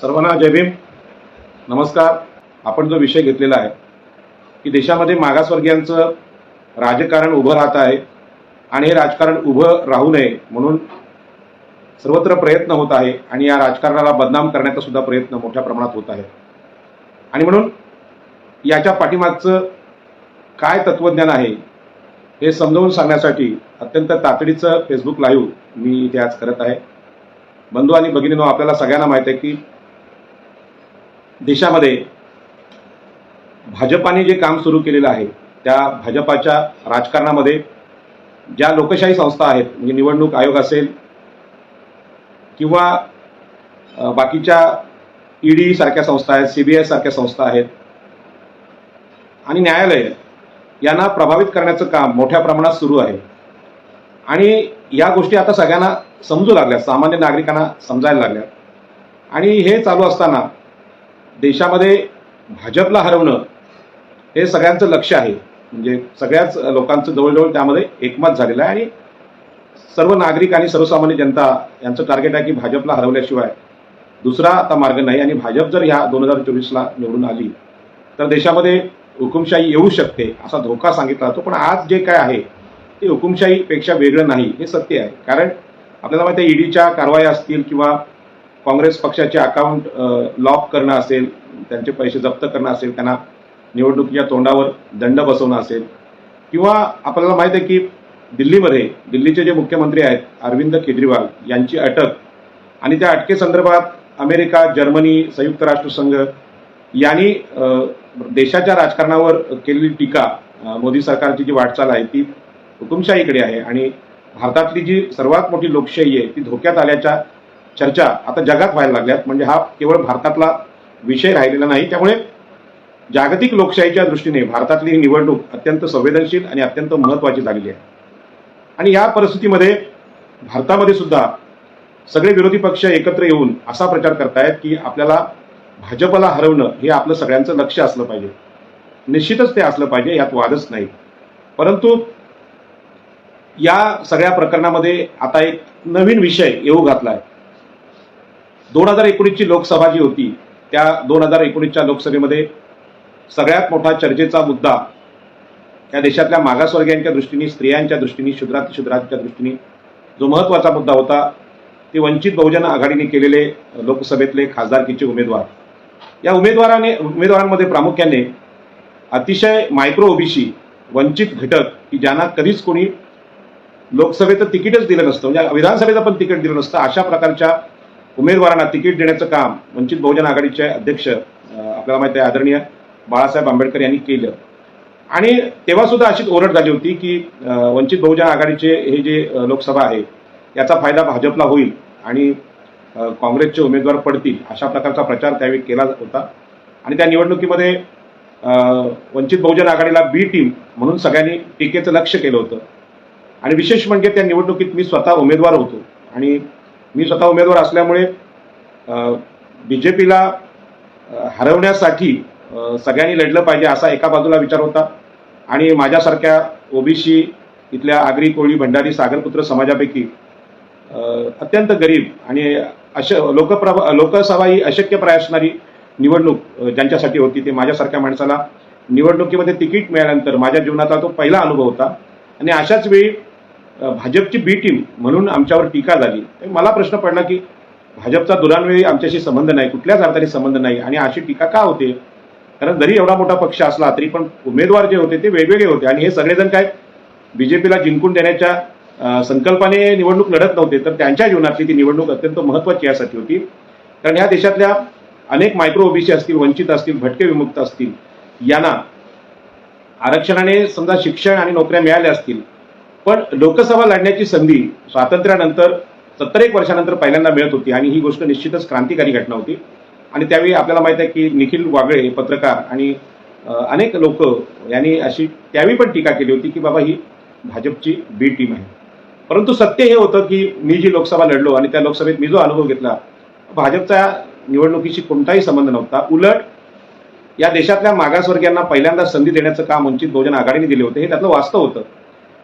सर्वांना जय भीम. नमस्कार. आपण जो विषय घेतलेला आहे की देशामध्ये मागासवर्गीयांचं राजकारण उभं राहत आहे आणि हे राजकारण उभं राहू नये म्हणून सर्वत्र प्रयत्न होत आहे आणि या राजकारणाला बदनाम करण्याचा सुद्धा प्रयत्न मोठ्या प्रमाणात होत आहे. आणि म्हणून याच्या पाठीमागचं काय तत्वज्ञान आहे हे समजावून सांगण्यासाठी अत्यंत तातडीचं फेसबुक लाईव्ह मी इथे आज करत आहे. बंधू आणि भगिनींनो, आपल्याला सगळ्यांना माहीत आहे की देशामध्ये भाजपाने जे काम सुरू केलेलं आहे त्या भाजपाच्या राजकारणामध्ये ज्या लोकशाही संस्था आहेत, म्हणजे निवडणूक आयोग असेल किंवा बाकीच्या ईडी सारख्या संस्था आहेत, सीबीआय सारख्या संस्था आहेत आणि न्यायालय यांना प्रभावित करण्याचं काम मोठ्या प्रमाणात सुरू आहे. आणि या गोष्टी आता सगळ्यांना समजू लागल्या, सामान्य नागरिकांना समजायला लागल्या. आणि हे चालू असताना देशामध्ये भाजपला हरवणं हे सगळ्यांचं लक्ष आहे. म्हणजे सगळ्याच लोकांचं जवळजवळ त्यामध्ये एकमत झालेलं आहे आणि सर्व नागरिक आणि सर्वसामान्य जनता यांचं टार्गेट आहे की भाजपला हरवल्याशिवाय दुसरा आता मार्ग नाही. आणि भाजप जर ह्या 2024ला निवडून आली तर देशामध्ये हुकुमशाही येऊ शकते असा धोका सांगितला जातो. पण आज जे काय आहे ते हुकुमशाहीपेक्षा वेगळं नाही हे सत्य आहे. कारण आपल्याला माहिती आहे ईडीच्या कारवाया असतील किंवा काँग्रेस पक्षाचे अकाउंट लॉक करणं असेल, त्यांचे पैसे जप्त करणं असेल, त्यांना निवडणुकीच्या तोंडावर दंड बसवणं असेल, किंवा आपल्याला माहिती आहे की दिल्लीचे जे मुख्यमंत्री आहेत अरविंद केजरीवाल यांची अटक आणि त्या अटकेसंदर्भात अमेरिका, जर्मनी, संयुक्त राष्ट्रसंघ यांनी देशाच्या राजकारणावर केलेली टीका, मोदी सरकारची जी वाटचाल आहे ती हुकुमशाहीकडे आहे आणि भारतातली जी सर्वात मोठी लोकशाही आहे ती धोक्यात आल्याच्या चर्चा आता जगात व्हायला लागल्यात. म्हणजे हा केवळ भारतातला विषय राहिलेला नाही. त्यामुळे जागतिक लोकशाहीच्या दृष्टीने भारतातली ही निवडणूक अत्यंत संवेदनशील आणि अत्यंत महत्त्वाची झालेली आहे. आणि या परिस्थितीमध्ये भारतामध्ये सुद्धा सगळे विरोधी पक्ष एकत्र येऊन असा प्रचार करतायत की आपल्याला भाजपला हरवणं हे आपलं सगळ्यांचं लक्ष असलं पाहिजे. निश्चितच ते असलं पाहिजे, यात वादच नाही. परंतु या सगळ्या प्रकरणामध्ये आता एक नवीन विषय येऊ घातला आहे. 2019ची लोकसभा जी होती त्या 2019च्या लोकसभेमध्ये सगळ्यात मोठा चर्चेचा मुद्दा या देशातल्या मागासवर्गीयांच्या दृष्टीने, स्त्रियांच्या दृष्टीने, शूद्रांच्या दृष्टीने जो महत्त्वाचा मुद्दा होता ते वंचित बहुजन आघाडीने केलेले लोकसभेतले खासदारकीचे उमेदवार. या उमेदवारांमध्ये प्रामुख्याने अतिशय मायक्रो ओबीसी वंचित घटक की ज्यांना कधीच कोणी लोकसभेचं तिकीटच दिलं नसतं, म्हणजे विधानसभेचं पण तिकीट दिलं नसतं, अशा प्रकारच्या उमेदवारांना तिकीट देण्याचं काम वंचित बहुजन आघाडीचे अध्यक्ष आपल्याला माहिती आहे आदरणीय बाळासाहेब आंबेडकर यांनी केलं. आणि तेव्हा सुद्धा अशीच ओरड झाली होती की वंचित बहुजन आघाडीचे हे जे लोकसभा आहे याचा फायदा भाजपला होईल आणि काँग्रेसचे उमेदवार पडतील, अशा प्रकारचा प्रचार त्यावेळी केला होता. आणि त्या निवडणुकीमध्ये वंचित बहुजन आघाडीला बी टीम म्हणून सगळ्यांनी टीकेचं लक्ष केलं होतं. आणि विशेष म्हणजे त्या निवडणुकीत मी स्वतः उमेदवार होतो आणि मी स्वतः उमेदवार असल्यामुळे बीजेपीला हरवण्यासाठी सगळ्यांनी लढलं पाहिजे असा एका बाजूला विचार होता. आणि माझ्यासारख्या ओबीसी इथल्या आगरी, कोळी, भंडारी, सागरपुत्र समाजापैकी अत्यंत गरीब आणि लोकसभा ही अशक्यप्राय असणारी निवडणूक ज्यांच्यासाठी होती ते माझ्यासारख्या माणसाला निवडणुकीमध्ये तिकीट मिळाल्यानंतर माझ्या जीवनातला तो पहिला अनुभव होता. आणि अशाच वेळी भाजपची बी टीम म्हणून आमच्यावर टीका झाली. मला प्रश्न पडला की भाजपचा दुरान्वयी आमच्याशी संबंध नाही, कुठल्याच अर्थाने संबंध नाही, आणि अशी टीका का होते? कारण जरी एवढा मोठा पक्ष असला तरी पण उमेदवार जे होते ते वेगवेगळे होते आणि हे सगळेजण काय बीजेपीला जिंकून देण्याच्या संकल्पाने निवडणूक लढत नव्हते, तर त्यांच्या जीवनातली ती निवडणूक अत्यंत महत्त्वाची यासाठी होती. कारण ह्या देशातल्या अनेक मायक्रो ओबीसी असतील, वंचित असतील, भटके विमुक्त असतील, यांना आरक्षणाने समजा शिक्षण आणि नोकऱ्या मिळाल्या असतील, पण लोकसभा लढण्याची संधी स्वातंत्र्यानंतर 70 वर्षानंतर पहिल्यांदा मिळत होती. आणि ही गोष्ट निश्चितच क्रांतिकारी घटना होती. आणि त्यावेळी आपल्याला माहिती आहे की निखिल वागळे पत्रकार आणि अनेक लोक यांनी अशी त्यावेळी पण टीका केली होती की बाबा ही भाजपची बी टीम आहे. परंतु सत्य हे होतं की मी जी लोकसभा लढलो आणि त्या लोकसभेत मी जो अनुभव घेतला, भाजपचा निवडणुकीशी कोणताही संबंध नव्हता. उलट या देशातल्या मागासवर्गीयांना पहिल्यांदा संधी देण्याचं काम वंचित बहुजन आघाडीने दिले होते, हे त्यातलं वास्तव होतं.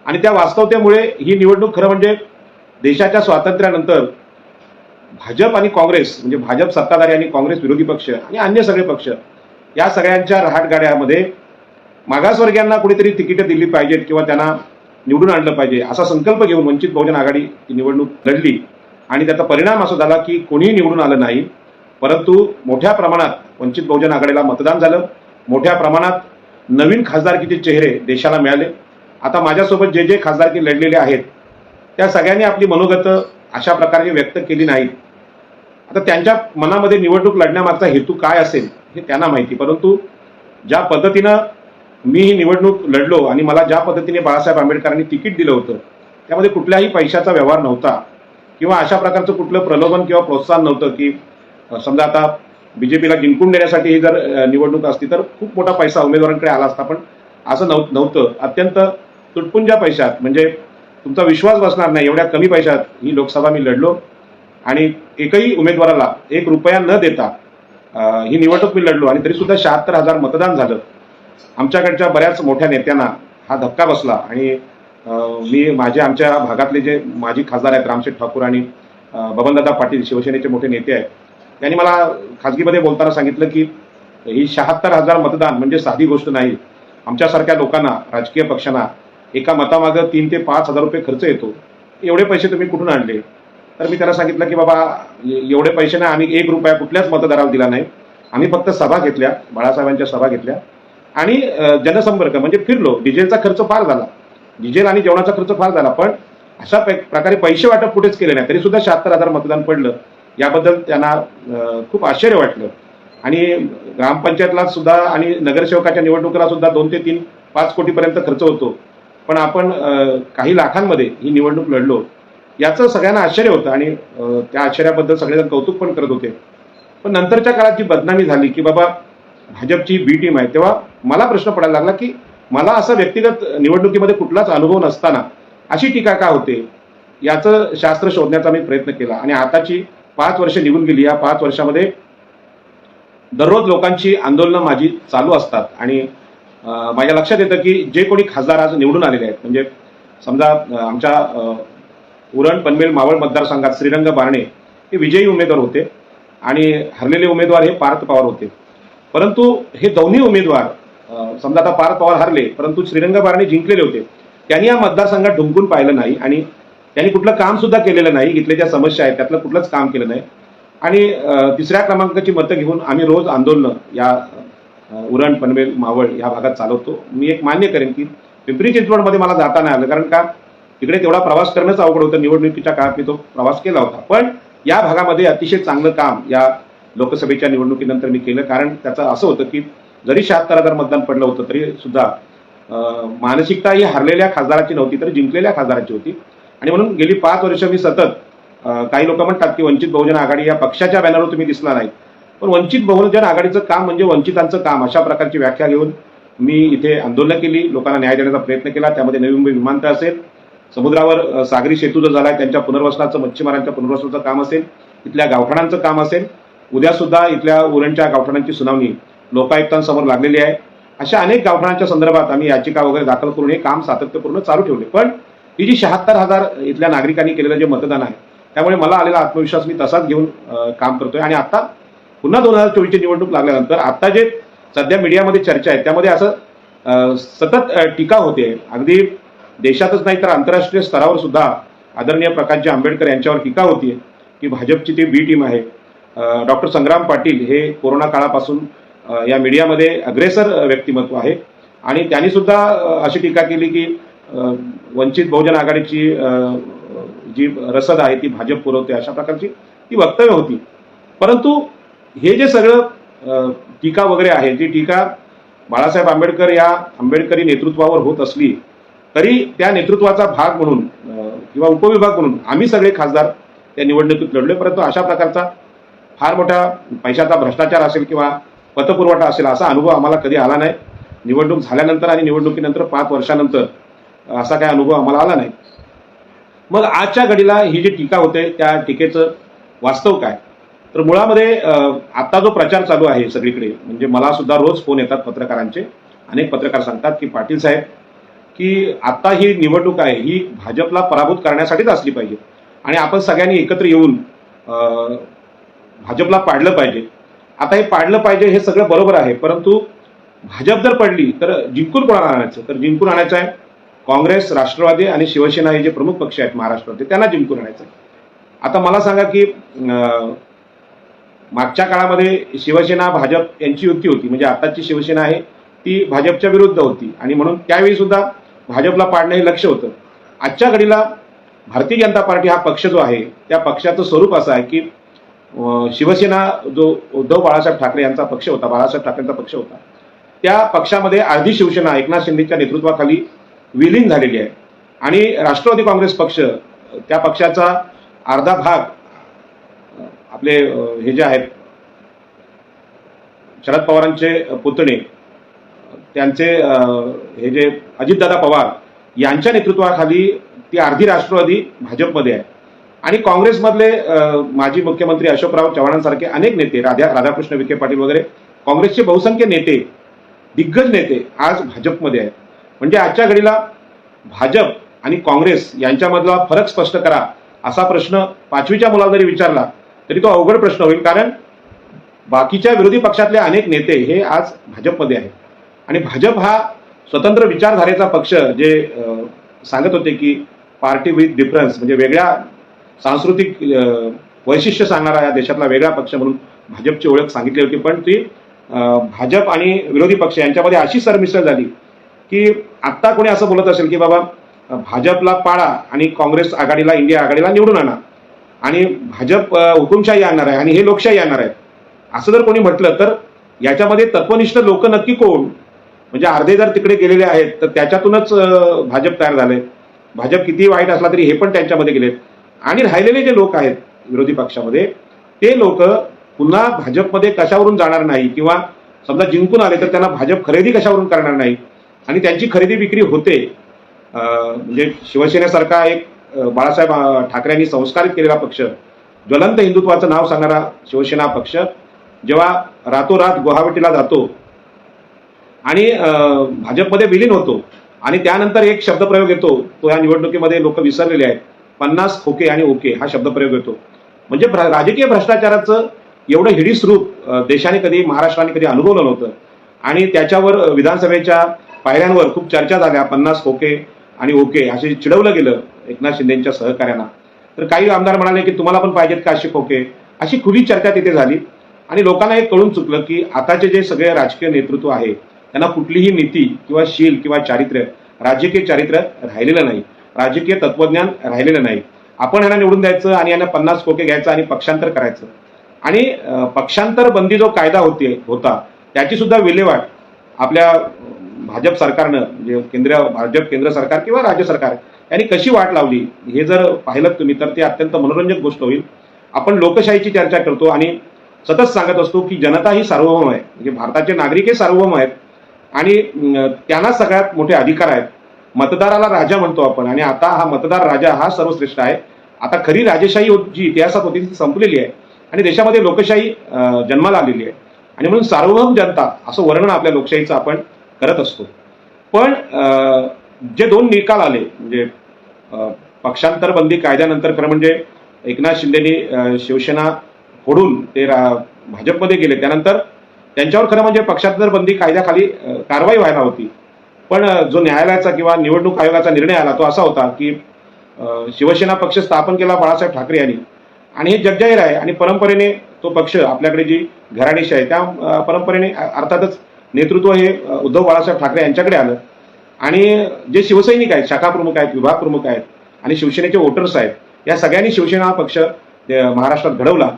आणि त्या वास्तवतेमुळे ही निवडणूक खरं म्हणजे देशाच्या स्वातंत्र्यानंतर भाजप आणि काँग्रेस म्हणजे भाजप सत्ताधारी आणि काँग्रेस विरोधी पक्ष आणि अन्य सगळे पक्ष या सगळ्यांच्या रहाटगाड्यामध्ये मागासवर्गीयांना कुठेतरी तिकीटं दिली पाहिजेत किंवा त्यांना निवडून आणलं पाहिजे असा संकल्प घेऊन वंचित बहुजन आघाडी ही निवडणूक लढली आणि त्याचा परिणाम असा झाला की कोणीही निवडून आलं नाही, परंतु मोठ्या प्रमाणात वंचित बहुजन आघाडीला मतदान झालं, मोठ्या प्रमाणात नवीन खासदारकीचे चेहरे देशाला मिळाले. आता माझ्यासोबत जे जे खासदारकी लढलेले आहेत त्या सगळ्यांनी आपली मनोगतं अशा प्रकारे व्यक्त केली नाहीत. आता त्यांच्या मनामध्ये निवडणूक लढण्यामागचा हेतू काय असेल हे त्यांना माहिती, परंतु ज्या पद्धतीनं मी ही निवडणूक लढलो आणि मला ज्या पद्धतीने बाळासाहेब आंबेडकरांनी तिकीट दिलं होतं त्यामध्ये कुठल्याही पैशाचा व्यवहार नव्हता किंवा अशा प्रकारचं कुठलं प्रलोभन किंवा प्रोत्साहन नव्हतं की समजा आता बीजेपीला जिंकून देण्यासाठी ही जर निवडणूक असती तर खूप मोठा पैसा उमेदवारांकडे आला असता, पण असं नव्हतं. अत्यंत तुटपुंज्या पैशात म्हणजे तुमचा विश्वास बसणार नाही एवढ्या कमी पैशात ही लोकसभा मी लढलो आणि एकही उमेदवाराला ₹1 न देता ही निवडणूक मी लढलो आणि तरीसुद्धा 76,000 मतदान झालं. आमच्याकडच्या बऱ्याच मोठ्या नेत्यांना हा धक्का बसला आणि मी आमच्या भागातले जे माजी खासदार आहेत रामशेठ ठाकूर आणि बबनदादा पाटील शिवसेनेचे मोठे नेते आहेत, त्यांनी मला खाजगीमध्ये बोलताना सांगितलं की ही 76,000 मतदान म्हणजे साधी गोष्ट नाही. आमच्यासारख्या लोकांना राजकीय पक्षांना एका मतामागं 3 ते 5 हजार रुपये खर्च येतो, एवढे पैसे तुम्ही कुठून आणले? तर मी त्यांना सांगितलं की बाबा एवढे पैसे नाही, आम्ही ₹1 कुठल्याच मतदाराला दिला नाही. आम्ही फक्त सभा घेतल्या, बाळासाहेबांच्या सभा घेतल्या आणि जनसंपर्क म्हणजे फिरलो. डिझेलचा खर्च फार झाला, डिझेल आणि जेवणाचा खर्च फार झाला, पण अशा प्रकारे पैसे वाटप कुठेच केले नाही, तरी सुद्धा 76,000 मतदान पडलं. याबद्दल त्यांना खूप आश्चर्य वाटलं आणि ग्रामपंचायतला सुद्धा आणि नगरसेवकाच्या निवडणुकीला सुद्धा 2 ते 5 कोटीपर्यंत खर्च होतो, पण आपण काही लाखांमध्ये ही निवडणूक लढलो याचं सगळ्यांना आश्चर्य होतं आणि त्या आश्चर्याबद्दल सगळेजण कौतुक पण करत होते. पण नंतरच्या काळात जी बदनामी झाली की बाबा भाजपची बी टीम आहे, तेव्हा मला प्रश्न पडायला लागला की मला असं व्यक्तिगत निवडणुकीमध्ये कुठलाच अनुभव नसताना अशी टीका का होते, याचं शास्त्र शोधण्याचा मी प्रयत्न केला आणि आताची 5 वर्ष निघून गेली. या 5 वर्षामध्ये दररोज लोकांची आंदोलनं माझी चालू असतात आणि माझ्या लक्षात येतं की जे कोणी खासदार आज निवडून आलेले आहेत म्हणजे समजा आमच्या उरण पनवेल मावळ मतदारसंघात श्रीरंग बारणे हे विजयी उमेदवार होते आणि हरलेले उमेदवार हे पार्थ पवार होते, परंतु हे दोन्ही उमेदवार समजा आता पार्थ पवार हरले परंतु श्रीरंग बारणे जिंकलेले होते. त्यांनी या मतदारसंघात ढुंकून पाहिलं नाही आणि त्यांनी कुठलं काम सुद्धा केलेलं नाही. इथले ज्या समस्या आहेत त्यातलं कुठलंच काम केलं नाही आणि 3ऱ्या क्रमांकाची मतं घेऊन आम्ही रोज आंदोलनं या उरण पनवेल मावळ या भागात चालवतो. मी एक मान्य करेन की पिंपरी चिंचवडमध्ये मला जाता नाही आलं, कारण का तिकडे तेवढा प्रवास करणंच अवघड होतं. निवडणुकीच्या काळात मी तो प्रवास केला होता, पण या भागामध्ये अतिशय चांगलं काम या लोकसभेच्या निवडणुकीनंतर मी केलं. कारण त्याचं असं होतं की जरी 76,000 मतदान पडलं होतं तरी सुद्धा मानसिकता ही हरलेल्या खासदाराची नव्हती तर जिंकलेल्या खासदाराची होती आणि म्हणून गेली 5 वर्ष मी सतत काही लोक म्हणतात की वंचित बहुजन आघाडी या पक्षाच्या बॅनरवर तुम्ही दिसला नाही, पण वंचित बहुजन आघाडीचं काम म्हणजे वंचितांचं काम अशा प्रकारची व्याख्या घेऊन मी इथे आंदोलनं केली, लोकांना न्याय देण्याचा प्रयत्न केला. त्यामध्ये नवी मुंबई विमानतळ असेल, समुद्रावर सागरी सेतू जो झाला आहे त्यांच्या पुनर्वसनाचं मच्छीमारांच्या पुनर्वसनाचं काम असेल, इथल्या गावठाणांचं काम असेल. उद्या सुद्धा इथल्या उरणच्या गावठाणांची सुनावणी लोकायुक्तांसमोर लागलेली आहे. अशा अनेक गावठाणांच्या संदर्भात आम्ही याचिका वगैरे दाखल करून हे काम सातत्यपूर्ण चालू ठेवले. पण ही जी 76,000 इथल्या नागरिकांनी केलेलं जे मतदान आहे त्यामुळे मला आलेला आत्मविश्वास मी तसाच घेऊन काम करतोय आणि आता पुन्हा 2024ची निवडणूक लागल्यानंतर आता जे सध्या मीडियामध्ये चर्चा आहे त्यामध्ये असं सतत टीका होते. अगदी देशातच नाही तर आंतरराष्ट्रीय स्तरावर सुद्धा आदरणीय प्रकाशजी आंबेडकर यांच्यावर टीका होतीये की भाजपची ती बी टीम आहे. डॉक्टर संग्राम पाटील हे कोरोना काळापासून या मीडियामध्ये अग्रेसर व्यक्तिमत्व आहे आणि त्यांनी सुद्धा अशी टीका केली की वंचित बहुजन आघाडीची जी रसद आहे ती भाजप पुरवते, अशा प्रकारची ती वक्तव्य होती. परंतु हे जे सगळं टीका वगैरे आहे, जी टीका बाळासाहेब आंबेडकर या आंबेडकरी नेतृत्वावर होत असली तरी त्या नेतृत्वाचा भाग म्हणून किंवा उपविभाग म्हणून आम्ही सगळे खासदार त्या निवडणुकीत लढले. परंतु अशा प्रकारचा फार मोठा पैशाचा भ्रष्टाचार असेल किंवा पतपुरवठा असेल असा अनुभव आम्हाला कधी आला नाही. निवडणूक झाल्यानंतर आणि निवडणुकीनंतर 5 वर्षानंतर असा काही अनुभव आम्हाला आला नाही. मग आजच्या घडीला ही जी टीका होते त्या टीकेचं वास्तव काय, तर मुळामध्ये आता जो प्रचार चालू आहे सगळीकडे, म्हणजे मला सुद्धा रोज फोन येतात पत्रकारांचे. अनेक पत्रकार सांगतात की पाटील साहेब की आता ही निवडणूक आहे ही भाजपला पराभूत करण्यासाठीच असली पाहिजे आणि आपण सगळ्यांनी एकत्र येऊन भाजपला पाडलं पाहिजे. आता हे पाडलं पाहिजे हे सगळं बरोबर आहे, परंतु भाजप जर पडली तर जिंकून कोणाला आणायचं? तर जिंकून आणायचं आहे काँग्रेस, राष्ट्रवादी आणि शिवसेना हे जे प्रमुख पक्ष आहेत महाराष्ट्रातले, त्यांना जिंकून आणायचं आहे. आता मला सांगा की मागच्या काळामध्ये शिवसेना भाजप यांची युती होती, म्हणजे आताची शिवसेना आहे ती भाजपच्या विरुद्ध होती आणि म्हणून त्यावेळी सुद्धा भाजपला पाडणं हे लक्ष होतं. आजच्या घडीला भारतीय जनता पार्टी हा पक्ष जो आहे त्या पक्षाचं स्वरूप असं आहे की शिवसेना जो उद्धव बाळासाहेब ठाकरे यांचा पक्ष होता, बाळासाहेब ठाकरेंचा पक्ष होता, त्या पक्षामध्ये अर्धी शिवसेना एकनाथ शिंदेच्या नेतृत्वाखाली विलीन झालेली आहे आणि राष्ट्रवादी काँग्रेस पक्ष त्या पक्षाचा अर्धा भाग आपले हे जे आहेत शरद पवारांचे पुतणे, त्यांचे हे जे अजितदादा पवार यांच्या नेतृत्वाखाली ती अर्धी राष्ट्रवादी भाजपमध्ये आहे आणि काँग्रेसमधले माजी मुख्यमंत्री अशोकराव चव्हाणांसारखे अनेक नेते, राधाकृष्ण विखे पाटील वगैरे काँग्रेसचे बहुसंख्य नेते, दिग्गज नेते आज भाजपमध्ये आहेत. म्हणजे आजच्या घडीला भाजप आणि काँग्रेस यांच्यामधला फरक स्पष्ट करा असा प्रश्न 5वीच्या मुलाला जरी विचारला तरी तो अवघड प्रश्न होईल, कारण बाकीच्या विरोधी पक्षातले अनेक नेते हे आज भाजपमध्ये आहेत आणि भाजप हा स्वतंत्र विचारधारेचा पक्ष, जे सांगत होते की पार्टी विथ डिफरन्स, म्हणजे वेगळ्या सांस्कृतिक वैशिष्ट्य सांगणारा या देशातला वेगळा पक्ष म्हणून भाजपची ओळख सांगितली होती. पण ती भाजप आणि विरोधी पक्ष यांच्यामध्ये अशी सरमिसळ झाली की आत्ता कोणी असं बोलत असेल की बाबा भाजपला पाडा आणि काँग्रेस आघाडीला, इंडिया आघाडीला निवडून आणा आणि भाजप हुकुमशाही आणणार आहे आणि हे लोकशाही आणणार आहे, असं जर कोणी म्हटलं तर याच्यामध्ये तत्वनिष्ठ लोक नक्की कोण? म्हणजे अर्धे जर तिकडे गेलेले आहेत तर त्याच्यातूनच भाजप तयार झाले. भाजप किती वाईट असला तरी हे पण त्यांच्यामध्ये गेलेत आणि राहिलेले जे लोक आहेत विरोधी पक्षामध्ये ते लोक पुन्हा भाजपमध्ये कशावरून जाणार नाही किंवा समजा जिंकून आले तर त्यांना भाजप खरेदी कशावरून करणार नाही आणि त्यांची खरेदी विक्री होते. म्हणजे शिवसेनेसारखा एक बाळासाहेब ठाकरेंनी संस्कारित केलेला पक्ष, ज्वलंत हिंदुत्वाचं नाव सांगणारा शिवसेना पक्ष जेव्हा रातोरात गुवाहाटीला जातो आणि भाजपमध्ये विलीन होतो आणि त्यानंतर एक शब्दप्रयोग येतो, तो या निवडणुकीमध्ये लोक विसरलेले आहेत, 50 खोके आणि ओके हा शब्दप्रयोग येतो. म्हणजे राजकीय भ्रष्टाचाराचं एवढं हिडीस रूप देशाने कधी, महाराष्ट्राने कधी अनुभवलं नव्हतं आणि त्याच्यावर विधानसभेच्या पायऱ्यांवर खूप चर्चा झाल्या. 50 खोके आणि ओके असे चिडवलं गेलं एकनाथ शिंदेच्या सहकार्यांना. तर काही आमदार म्हणाले की तुम्हाला पण पाहिजेत का अशी खोके, अशी खुली चर्चा तिथे झाली आणि लोकांना हे कळून चुकलं की आताचे जे सगळे राजकीय नेतृत्व आहे त्यांना कुठलीही नीती किंवा शील किंवा चारित्र्य, राजकीय चारित्र्य राहिलेलं नाही, राजकीय तत्वज्ञान राहिलेलं नाही. आपण यांना निवडून द्यायचं आणि यांना 50 खोके घ्यायचं आणि पक्षांतर करायचं आणि पक्षांतर बंदी जो कायदा होता त्याची सुद्धा विल्हेवाट आपल्या भाजप सरकारनं, म्हणजे भाजप केंद्र सरकार किंवा राज्य सरकार यांनी कशी वाट लावली हे जर पाहिलं तुम्ही तर ते अत्यंत मनोरंजक गोष्ट होईल. आपण लोकशाहीची चर्चा करतो आणि सतत सांगत असतो की जनता ही सार्वभौम आहे, म्हणजे भारताचे नागरिक हे सार्वभौम आहेत आणि त्यांना सगळ्यात मोठे अधिकार आहेत. मतदाराला राजा म्हणतो आपण आणि आता हा मतदार राजा हा सर्वश्रेष्ठ आहे. आता खरी राजेशाही जी इतिहासात होती ती संपलेली आहे आणि देशामध्ये लोकशाही जन्माला आलेली आहे आणि म्हणून सार्वभौम जनता असं वर्णन आपल्या लोकशाहीचं आपण करत असतो. पण जे 2 निकाल आले, म्हणजे पक्षांतर बंदी कायद्यानंतर खरं म्हणजे एकनाथ शिंदेनी शिवसेना फोडून ते भाजपमध्ये गेले, त्यानंतर त्यांच्यावर खरं म्हणजे पक्षांतर बंदी कायद्याखाली कारवाई व्हायला होती. पण जो न्यायालयाचा किंवा निवडणूक आयोगाचा निर्णय आला तो असा होता की शिवसेना पक्ष स्थापन केला बाळासाहेब ठाकरे यांनी आणि हे जगजाहीर आहे आणि परंपरेने तो पक्ष, आपल्याकडे जी घराणेशी आहे त्या परंपरेने अर्थातच नेतृत्व हे उद्धव बाळासाहेब ठाकरे यांच्याकडे आलं आणि जे शिवसैनिक आहेत, शाखा प्रमुख आहेत, विभाग प्रमुख आहेत आणि शिवसेनेचे वोटर्स आहेत, या सगळ्यांनी शिवसेना हा पक्ष महाराष्ट्रात घडवला.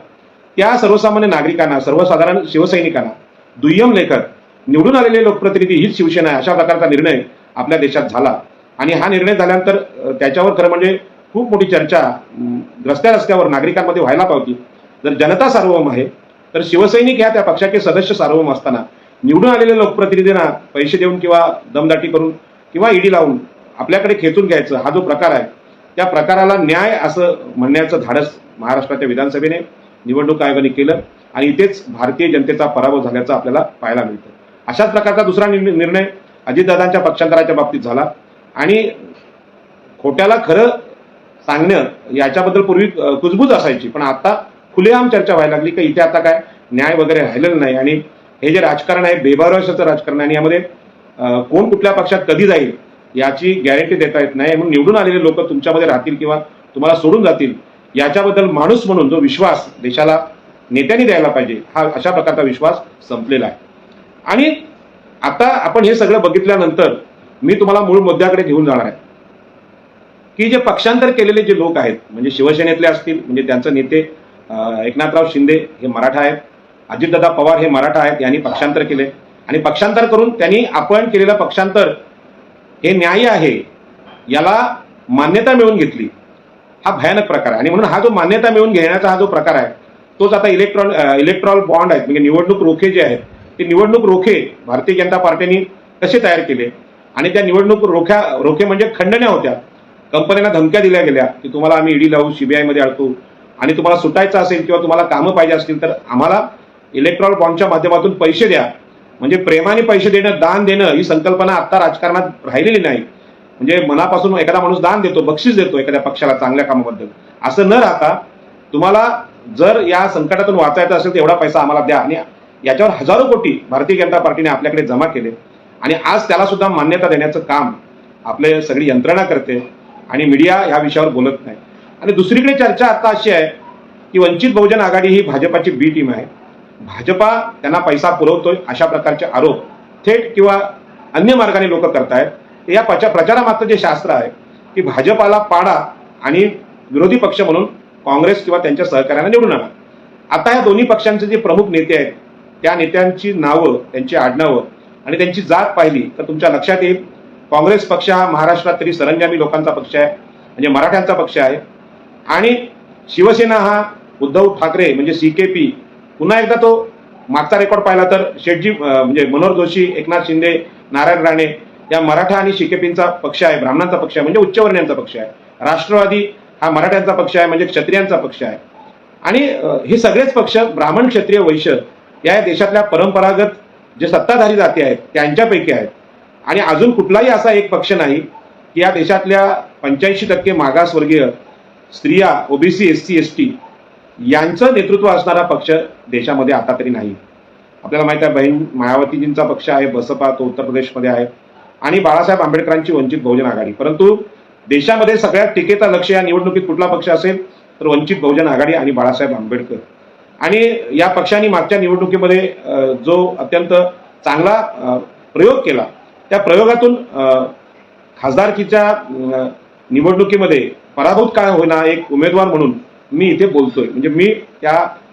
त्या सर्वसामान्य नागरिकांना, सर्वसाधारण शिवसैनिकांना दुय्यम लेखक, निवडून आलेले लोकप्रतिनिधी हीच शिवसेना आहे अशा प्रकारचा निर्णय आपल्या देशात झाला आणि हा निर्णय झाल्यानंतर त्याच्यावर खरं म्हणजे खूप मोठी चर्चा रस्त्यावर नागरिकांमध्ये व्हायला पावती. जर जनता सार्वभौम आहे तर शिवसैनिक ह्या त्या पक्षाचे सदस्य सार्वभौम असताना निवडून आलेल्या लोकप्रतिनिधींना पैसे देऊन किंवा दमदाटी करून किंवा ईडी लावून आपल्याकडे खेचून घ्यायचं हा जो प्रकार आहे त्या प्रकाराला न्याय असं म्हणण्याचं धाडस महाराष्ट्राच्या विधानसभेने, निवडणूक आयोगाने केलं आणि इथेच भारतीय जनतेचा पराभव झाल्याचं आपल्याला पाहायला मिळतं. अशाच प्रकारचा दुसरा निर्णय अजितदादांच्या पक्षांतराच्या बाबतीत झाला आणि खोट्याला खरं सांगणं याच्याबद्दल पूर्वी कुजबूज असायची, पण आता खुलेआम चर्चा व्हायला लागली की इथे आता काय न्याय वगैरे राहिलेलं नाही आणि हे जे राजकारण आहे बेभरवशाचं राजकारण आणि यामध्ये कोण कुठल्या पक्षात कधी जाईल याची गॅरंटी देता येत नाही. म्हणून निवडून आलेले लोक तुमच्यामध्ये राहतील किंवा तुम्हाला सोडून जातील याच्याबद्दल माणूस म्हणून जो विश्वास देशाला नेत्यांनी द्यायला पाहिजे हा अशा प्रकारचा विश्वास संपलेला आहे. आणि आता आपण हे सगळं बघितल्यानंतर मी तुम्हाला मूळ मुद्द्याकडे घेऊन जाणार आहे की जे पक्षांतर केलेले जे लोक आहेत म्हणजे शिवसेनेतले असतील म्हणजे त्यांचे नेते एकनाथराव शिंदे हे मराठा आहेत, अजितदादा पवार हे मराठा आहेत, यांनी पक्षांतर केले आणि पक्षांतर करून त्यांनी आपण केलेलं पक्षांतर हे न्याय्य आहे याला मान्यता मिळवून घेतली. हा भयानक प्रकार आहे आणि म्हणून हा जो मान्यता मिळवून घेण्याचा हा जो प्रकार आहे तोच आता इलेक्ट्रॉल बॉन्ड आहेत म्हणजे निवडणूक रोखे जे आहेत ते निवडणूक रोखे भारतीय जनता पार्टीने कसे तयार केले आणि त्या निवडणूक रोखे म्हणजे खंडण्या होत्या. कंपन्यांना धमक्या दिल्या गेल्या की तुम्हाला आम्ही ईडी लावू, सीबीआय मध्ये अडकू आणि तुम्हाला सुटायचं असेल किंवा तुम्हाला कामं पाहिजे असतील तर आम्हाला इलेक्ट्रॉल बॉन्डच्या माध्यमातून पैसे द्या. म्हणजे प्रेमाने पैसे देणं, दान देणं ही संकल्पना आता राजकारणात राहिलेली नाही. म्हणजे मनापासून एखादा माणूस दान देतो, बक्षीस देतो एखाद्या पक्षाला चांगल्या कामाबद्दल, असं न राहता तुम्हाला जर या संकटातून वाचायचं असेल तर एवढा पैसा आम्हाला द्या आणि याच्यावर हजारो कोटी भारतीय जनता पार्टीने आपल्याकडे जमा केले आणि आज त्याला सुद्धा मान्यता देण्याचं काम आपले सगळी यंत्रणा करते आणि मीडिया या विषयावर बोलत नाही. आणि दुसरीकडे चर्चा आता अशी आहे की वंचित बहुजन आघाडी ही भाजपाची बी टीम आहे, भाजपा त्यांना पैसा पुरवतोय अशा प्रकारचे आरोप थेट किंवा अन्य मार्गाने लोक करतायत. या प्रचारामागचं जे शास्त्र आहे की भाजपाला पाडा आणि विरोधी पक्ष म्हणून काँग्रेस किंवा त्यांच्या सहकार्याने निवडून आणा. आता या दोन्ही पक्षांचे जे प्रमुख नेते आहेत त्या नेत्यांची नावं, त्यांची आडनावं आणि त्यांची जात पाहिली तर तुमच्या लक्षात येईल काँग्रेस पक्ष हा महाराष्ट्रात तरी सरंजामी लोकांचा पक्ष आहे म्हणजे मराठ्यांचा पक्ष आहे आणि शिवसेना हा उद्धव ठाकरे म्हणजे CKP पुन्हा एकदा तो मागचा रेकॉर्ड पाहिला तर शेटजी म्हणजे मनोहर जोशी, एकनाथ शिंदे, नारायण राणे या मराठा आणि CKPचा पक्ष आहे, ब्राह्मणांचा पक्ष आहे म्हणजे उच्चवर्णीयांचा पक्ष आहे. राष्ट्रवादी हा मराठ्यांचा पक्ष आहे म्हणजे क्षत्रियांचा पक्ष आहे आणि हे सगळेच पक्ष ब्राह्मण, क्षत्रिय, वैश्य या देशातल्या परंपरागत जे सत्ताधारी जाती आहेत त्यांच्यापैकी आहेत. आणि अजून कुठलाही असा एक पक्ष नाही की या देशातल्या 85% मागासवर्गीय स्त्रिया, OBC, SC, ST यांचं नेतृत्व असणारा पक्ष देशामध्ये आता तरी नाही. आपल्याला माहिती आहे बहीण मायावतीजींचा पक्ष आहे बसपा, तो उत्तर प्रदेशमध्ये आहे आणि बाळासाहेब आंबेडकरांची वंचित बहुजन आघाडी. परंतु देशामध्ये सगळ्यात टीकेचा लक्ष या निवडणुकीत कुठला पक्ष असेल तर वंचित बहुजन आघाडी आणि बाळासाहेब आंबेडकर. आणि या पक्षांनी मागच्या निवडणुकीमध्ये जो अत्यंत चांगला प्रयोग केला त्या प्रयोगातून खासदारकीच्या निवडणुकीमध्ये पराभूत काय होईना एक उमेदवार म्हणून मी इथे बोलतोय. म्हणजे मी त्या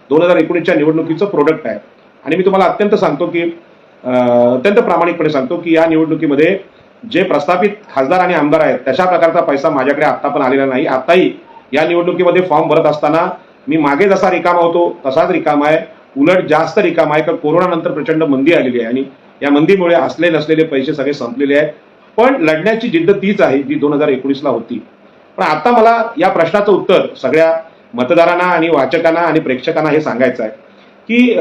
2019च्या निवडणुकीचं प्रोडक्ट आहे आणि मी तुम्हाला अत्यंत सांगतो की अत्यंत प्रामाणिकपणे सांगतो की या निवडणुकीमध्ये जे प्रस्थापित खासदार आणि आमदार आहेत तशा प्रकारचा पैसा माझ्याकडे आता पण आलेला नाही. आताही या निवडणुकीमध्ये फॉर्म भरत असताना मी मागे जसा रिकामा होतो तसाच रिकामा आहे, उलट जास्त रिकामा आहे. कारण कोरोना नंतर प्रचंड मंदी आलेली आहे आणि या मंदीमुळे असले नसलेले पैसे सगळे संपलेले आहेत. पण लढण्याची जिद्द तीच आहे जी 2019ला होती. पण आता मला या प्रश्नाचं उत्तर सगळ्या मतदारांना आणि वाचकांना आणि प्रेक्षकांना हे सांगायचं आहे की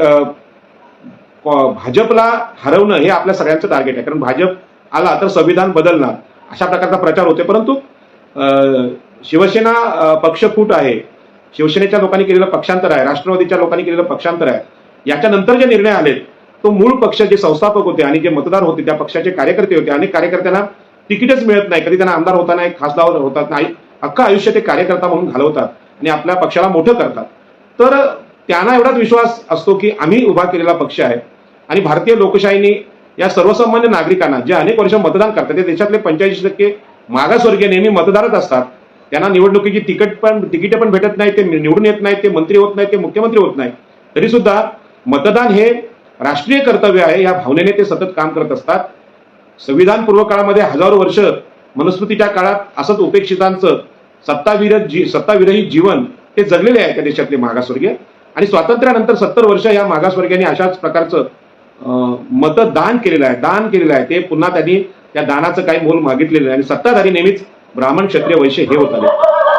भाजपला हरवणं हे आपल्या सगळ्यांचं टार्गेट आहे. कारण भाजप आला तर संविधान बदलणार अशा प्रकारचा प्रचार होते. परंतु शिवसेना पक्ष फूट आहे, शिवसेनेच्या लोकांनी केलेलं पक्षांतर आहे, राष्ट्रवादीच्या लोकांनी केलेलं पक्षांतर आहे. याच्यानंतर जे निर्णय आलेत तो मूळ पक्ष जे संस्थापक होते आणि जे मतदार होते त्या पक्षाचे कार्यकर्ते होते. अनेक कार्यकर्त्यांना तिकीटच मिळत नाही, कधी त्यांना आमदार होता नाही, खासदार होतात नाही, अख्खं आयुष्य ते कार्यकर्ता म्हणून घालवतात आणि आपल्या पक्षाला मोठं करतात. तर त्यांना एवढाच विश्वास असतो की आम्ही उभा केलेला पक्ष आहे आणि भारतीय लोकशाहीने या सर्वसामान्य नागरिकांना जे अनेक वर्ष मतदान करतात ते देशातले 85% मागासवर्गीय नेहमी मतदारच असतात. त्यांना निवडणुकीची तिकीट पण भेटत नाही, ते निवडून येत नाही, ते मंत्री होत नाही, ते मुख्यमंत्री होत नाही, तरी सुद्धा मतदान हे राष्ट्रीय कर्तव्य आहे या भावनेने ते सतत काम करत असतात. संविधान पूर्व काळामध्ये हजारो वर्ष मनुस्मृतीच्या काळात असंच उपेक्षितांचं सत्ताविरहित जीवन ते जगलेले आहे त्या देशातले मागासवर्गीय. आणि स्वातंत्र्यानंतर 70 वर्ष या मागासवर्गीयांनी अशाच प्रकारचं मतदान केलेलं आहे, दान केलेलं आहे. ते पुन्हा त्यांनी त्या दानाचं काही मोल मागितलेलं आहे आणि सत्ताधारी नेहमीच ब्राह्मण, क्षत्रिय, वैश्य हे होत आले.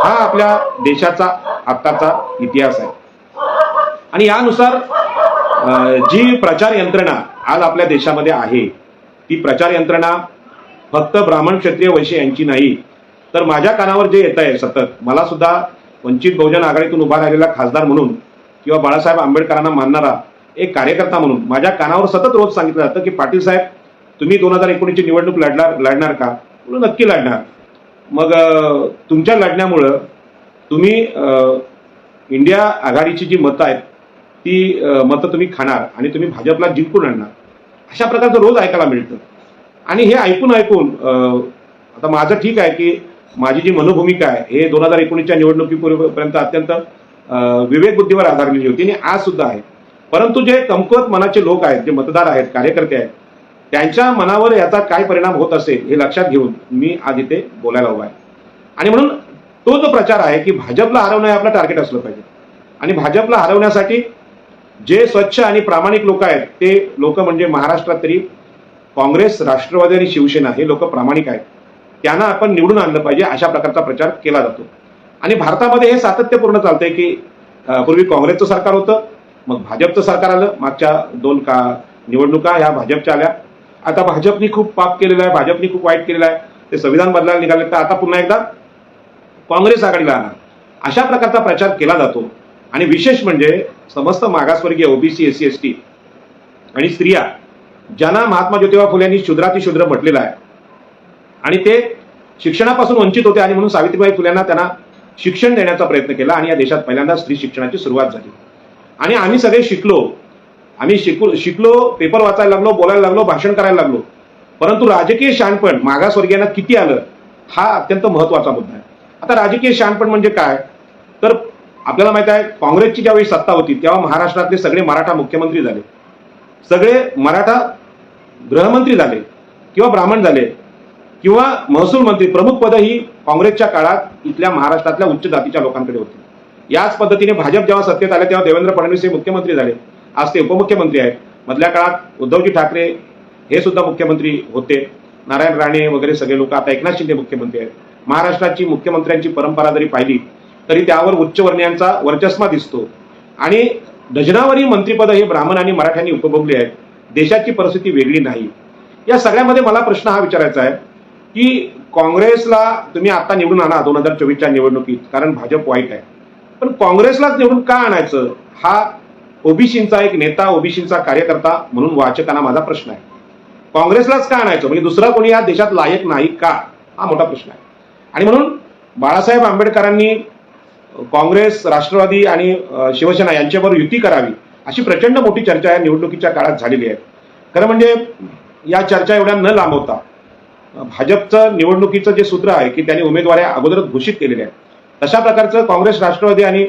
हा आपल्या देशाचा आत्ताचा इतिहास आहे. आणि यानुसार जी प्रचार यंत्रणा आज आपल्या देशामध्ये आहे ती प्रचार यंत्रणा फक्त ब्राह्मण, क्षत्रिय, वैश्य यांची नाही, तर माझ्या कानावर जे येत आहे सतत, मला सुद्धा वंचित बहुजन आघाडीतून उभा राहिलेला खासदार म्हणून किंवा बाळासाहेब आंबेडकरांना मानणारा एक कार्यकर्ता म्हणून माझ्या कानावर सतत रोज सांगितलं जातं की पाटील साहेब तुम्ही 2019ची निवडणूक लढणार का? म्हणून नक्की लढणार. मग तुमच्या लढण्यामुळं तुम्ही इंडिया आघाडीची जी मतं आहेत ती मतं तुम्ही खाणार आणि तुम्ही भाजपला जिंकून आणणार, अशा प्रकारचं रोज ऐकायला मिळतं. आणि हे ऐकून आता माझं ठीक आहे की माझी जी मनोभूमिका आहे हे 2019च्या निवडणुकीपूर्वीपर्यंत अत्यंत विवेकबुद्धीवर आधारलेली होती आणि आज सुद्धा आहे. परंतु जे कमकुवत मनाचे लोक आहेत, जे मतदार आहेत, कार्यकर्ते आहेत, त्यांच्या मनावर याचा काय परिणाम होत असेल हे लक्षात घेऊन मी आज इथे बोलायला उभा आहे. आणि म्हणून तो जो प्रचार आहे की भाजपला हरवणं हे आपलं टार्गेट असलं पाहिजे आणि भाजपला हरवण्यासाठी जे स्वच्छ आणि प्रामाणिक लोक आहेत ते लोक म्हणजे महाराष्ट्रात तरी काँग्रेस, राष्ट्रवादी आणि शिवसेना हे लोक प्रामाणिक आहेत, त्यांना आपण निवडून आणलं पाहिजे अशा प्रकारचा प्रचार केला जातो. आणि भारतामध्ये हे सातत्यपूर्ण चालतंय की पूर्वी काँग्रेसचं सरकार होतं, मग भाजपचं सरकार आलं, मागच्या 2 निवडणुका ह्या भाजपच्या आल्या, आता भाजपनी खूप पाप केलेलं आहे, भाजपनी खूप वाईट केलेलं आहे, ते संविधान बदलायला निघाले, तर आता पुन्हा एकदा काँग्रेस आघाडीला आणा, अशा प्रकारचा प्रचार केला जातो. आणि विशेष म्हणजे समस्त मागासवर्गीय ओबीसी, SC, ST आणि स्त्रिया ज्यांना महात्मा ज्योतिबा फुले यांनी शूद्रातिशूद्र म्हटलेलं आहे आणि ते शिक्षणापासून वंचित होते आणि म्हणून सावित्रीबाई फुलेंना त्यांना शिक्षण देण्याचा प्रयत्न केला आणि या देशात पहिल्यांदा स्त्री शिक्षणाची सुरुवात झाली. आणि आम्ही सगळे शिकलो, पेपर वाचायला लागलो, बोलायला लागलो, भाषण करायला लागलो. परंतु राजकीय शहाणपण मागासवर्गीयांना किती आलं हा अत्यंत महत्वाचा मुद्दा आहे. आता राजकीय शहाणपण म्हणजे काय, तर आपल्याला माहित आहे काँग्रेसची ज्यावेळी सत्ता होती तेव्हा महाराष्ट्रातले सगळे मराठा मुख्यमंत्री झाले, सगळे मराठा गृहमंत्री झाले किंवा ब्राह्मण झाले किंवा महसूल मंत्री, प्रमुख पद ही काँग्रेसच्या काळात इथल्या महाराष्ट्रातल्या उच्च जातीच्या लोकांकडे होती. याच पद्धतीने भाजप जेव्हा सत्तेत आले तेव्हा देवेंद्र फडणवीस हे मुख्यमंत्री झाले, आज ते उपमुख्यमंत्री आहेत. मधल्या काळात उद्धवजी ठाकरे हे सुद्धा मुख्यमंत्री होते, नारायण राणे वगैरे सगळे लोक, आता एकनाथ शिंदे मुख्यमंत्री आहेत. महाराष्ट्राची मुख्यमंत्र्यांची परंपरा जरी पाहिली तरी त्यावर उच्चवर्णीयांचा वर्चस्व दिसतो आणि डझनावरी मंत्रिपद हे ब्राह्मण आणि मराठ्यांनी उपभोगली आहेत. देशाची परिस्थिती वेगळी नाही. या सगळ्यामध्ये मला प्रश्न हा विचारायचा आहे की काँग्रेसला तुम्ही आता निवडून आणा 2024च्या निवडणुकीत, कारण भाजप वाईट आहे, पण काँग्रेसलाच निवडून का आणायचं हा ओबीसींचा एक नेता, ओबीसींचा कार्यकर्ता म्हणून वाचकांना माझा प्रश्न आहे. काँग्रेसलाच का आणायचं, म्हणजे दुसरा कोणी या देशात लायक नाही का, हा मोठा प्रश्न आहे. आणि म्हणून बाळासाहेब आंबेडकरांनी काँग्रेस, राष्ट्रवादी आणि शिवसेना यांच्याबरोबर युती करावी अशी प्रचंड मोठी चर्चा या निवडणुकीच्या काळात झालेली आहे. खरं म्हणजे या चर्चा एवढ्या न लांबवता भाजपचं निवडणुकीचं जे सूत्र आहे की त्यांनी उमेदवाऱ्या अगोदरच घोषित केलेल्या आहेत, तशा प्रकारचं काँग्रेस, राष्ट्रवादी आणि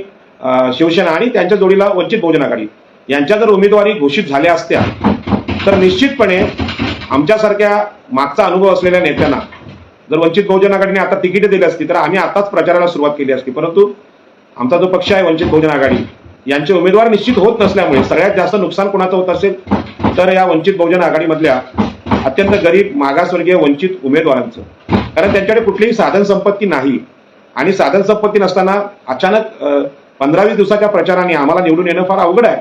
शिवसेना आणि त्यांच्या जोडीला वंचित बहुजन आघाडी यांच्या जर उमेदवारी घोषित झाल्या असत्या तर निश्चितपणे आमच्यासारख्या मागचा अनुभव असलेल्या नेत्यांना जर वंचित बहुजन आघाडीने आता तिकीट दिली असती तर आम्ही आताच प्रचाराला सुरुवात केली असती. परंतु आमचा जो पक्ष आहे वंचित बहुजन आघाडी यांचे उमेदवार निश्चित होत नसल्यामुळे सगळ्यात जास्त नुकसान कोणाचं होत असेल तर या वंचित बहुजन आघाडीमधल्या अत्यंत गरीब, मागासवर्गीय, वंचित उमेदवारांचं. कारण त्यांच्याकडे कुठलीही साधन संपत्ती नाही आणि साधन संपत्ती नसताना अचानक 15-20 दिवसाच्या प्रचाराने आम्हाला निवडून येणं फार अवघड आहे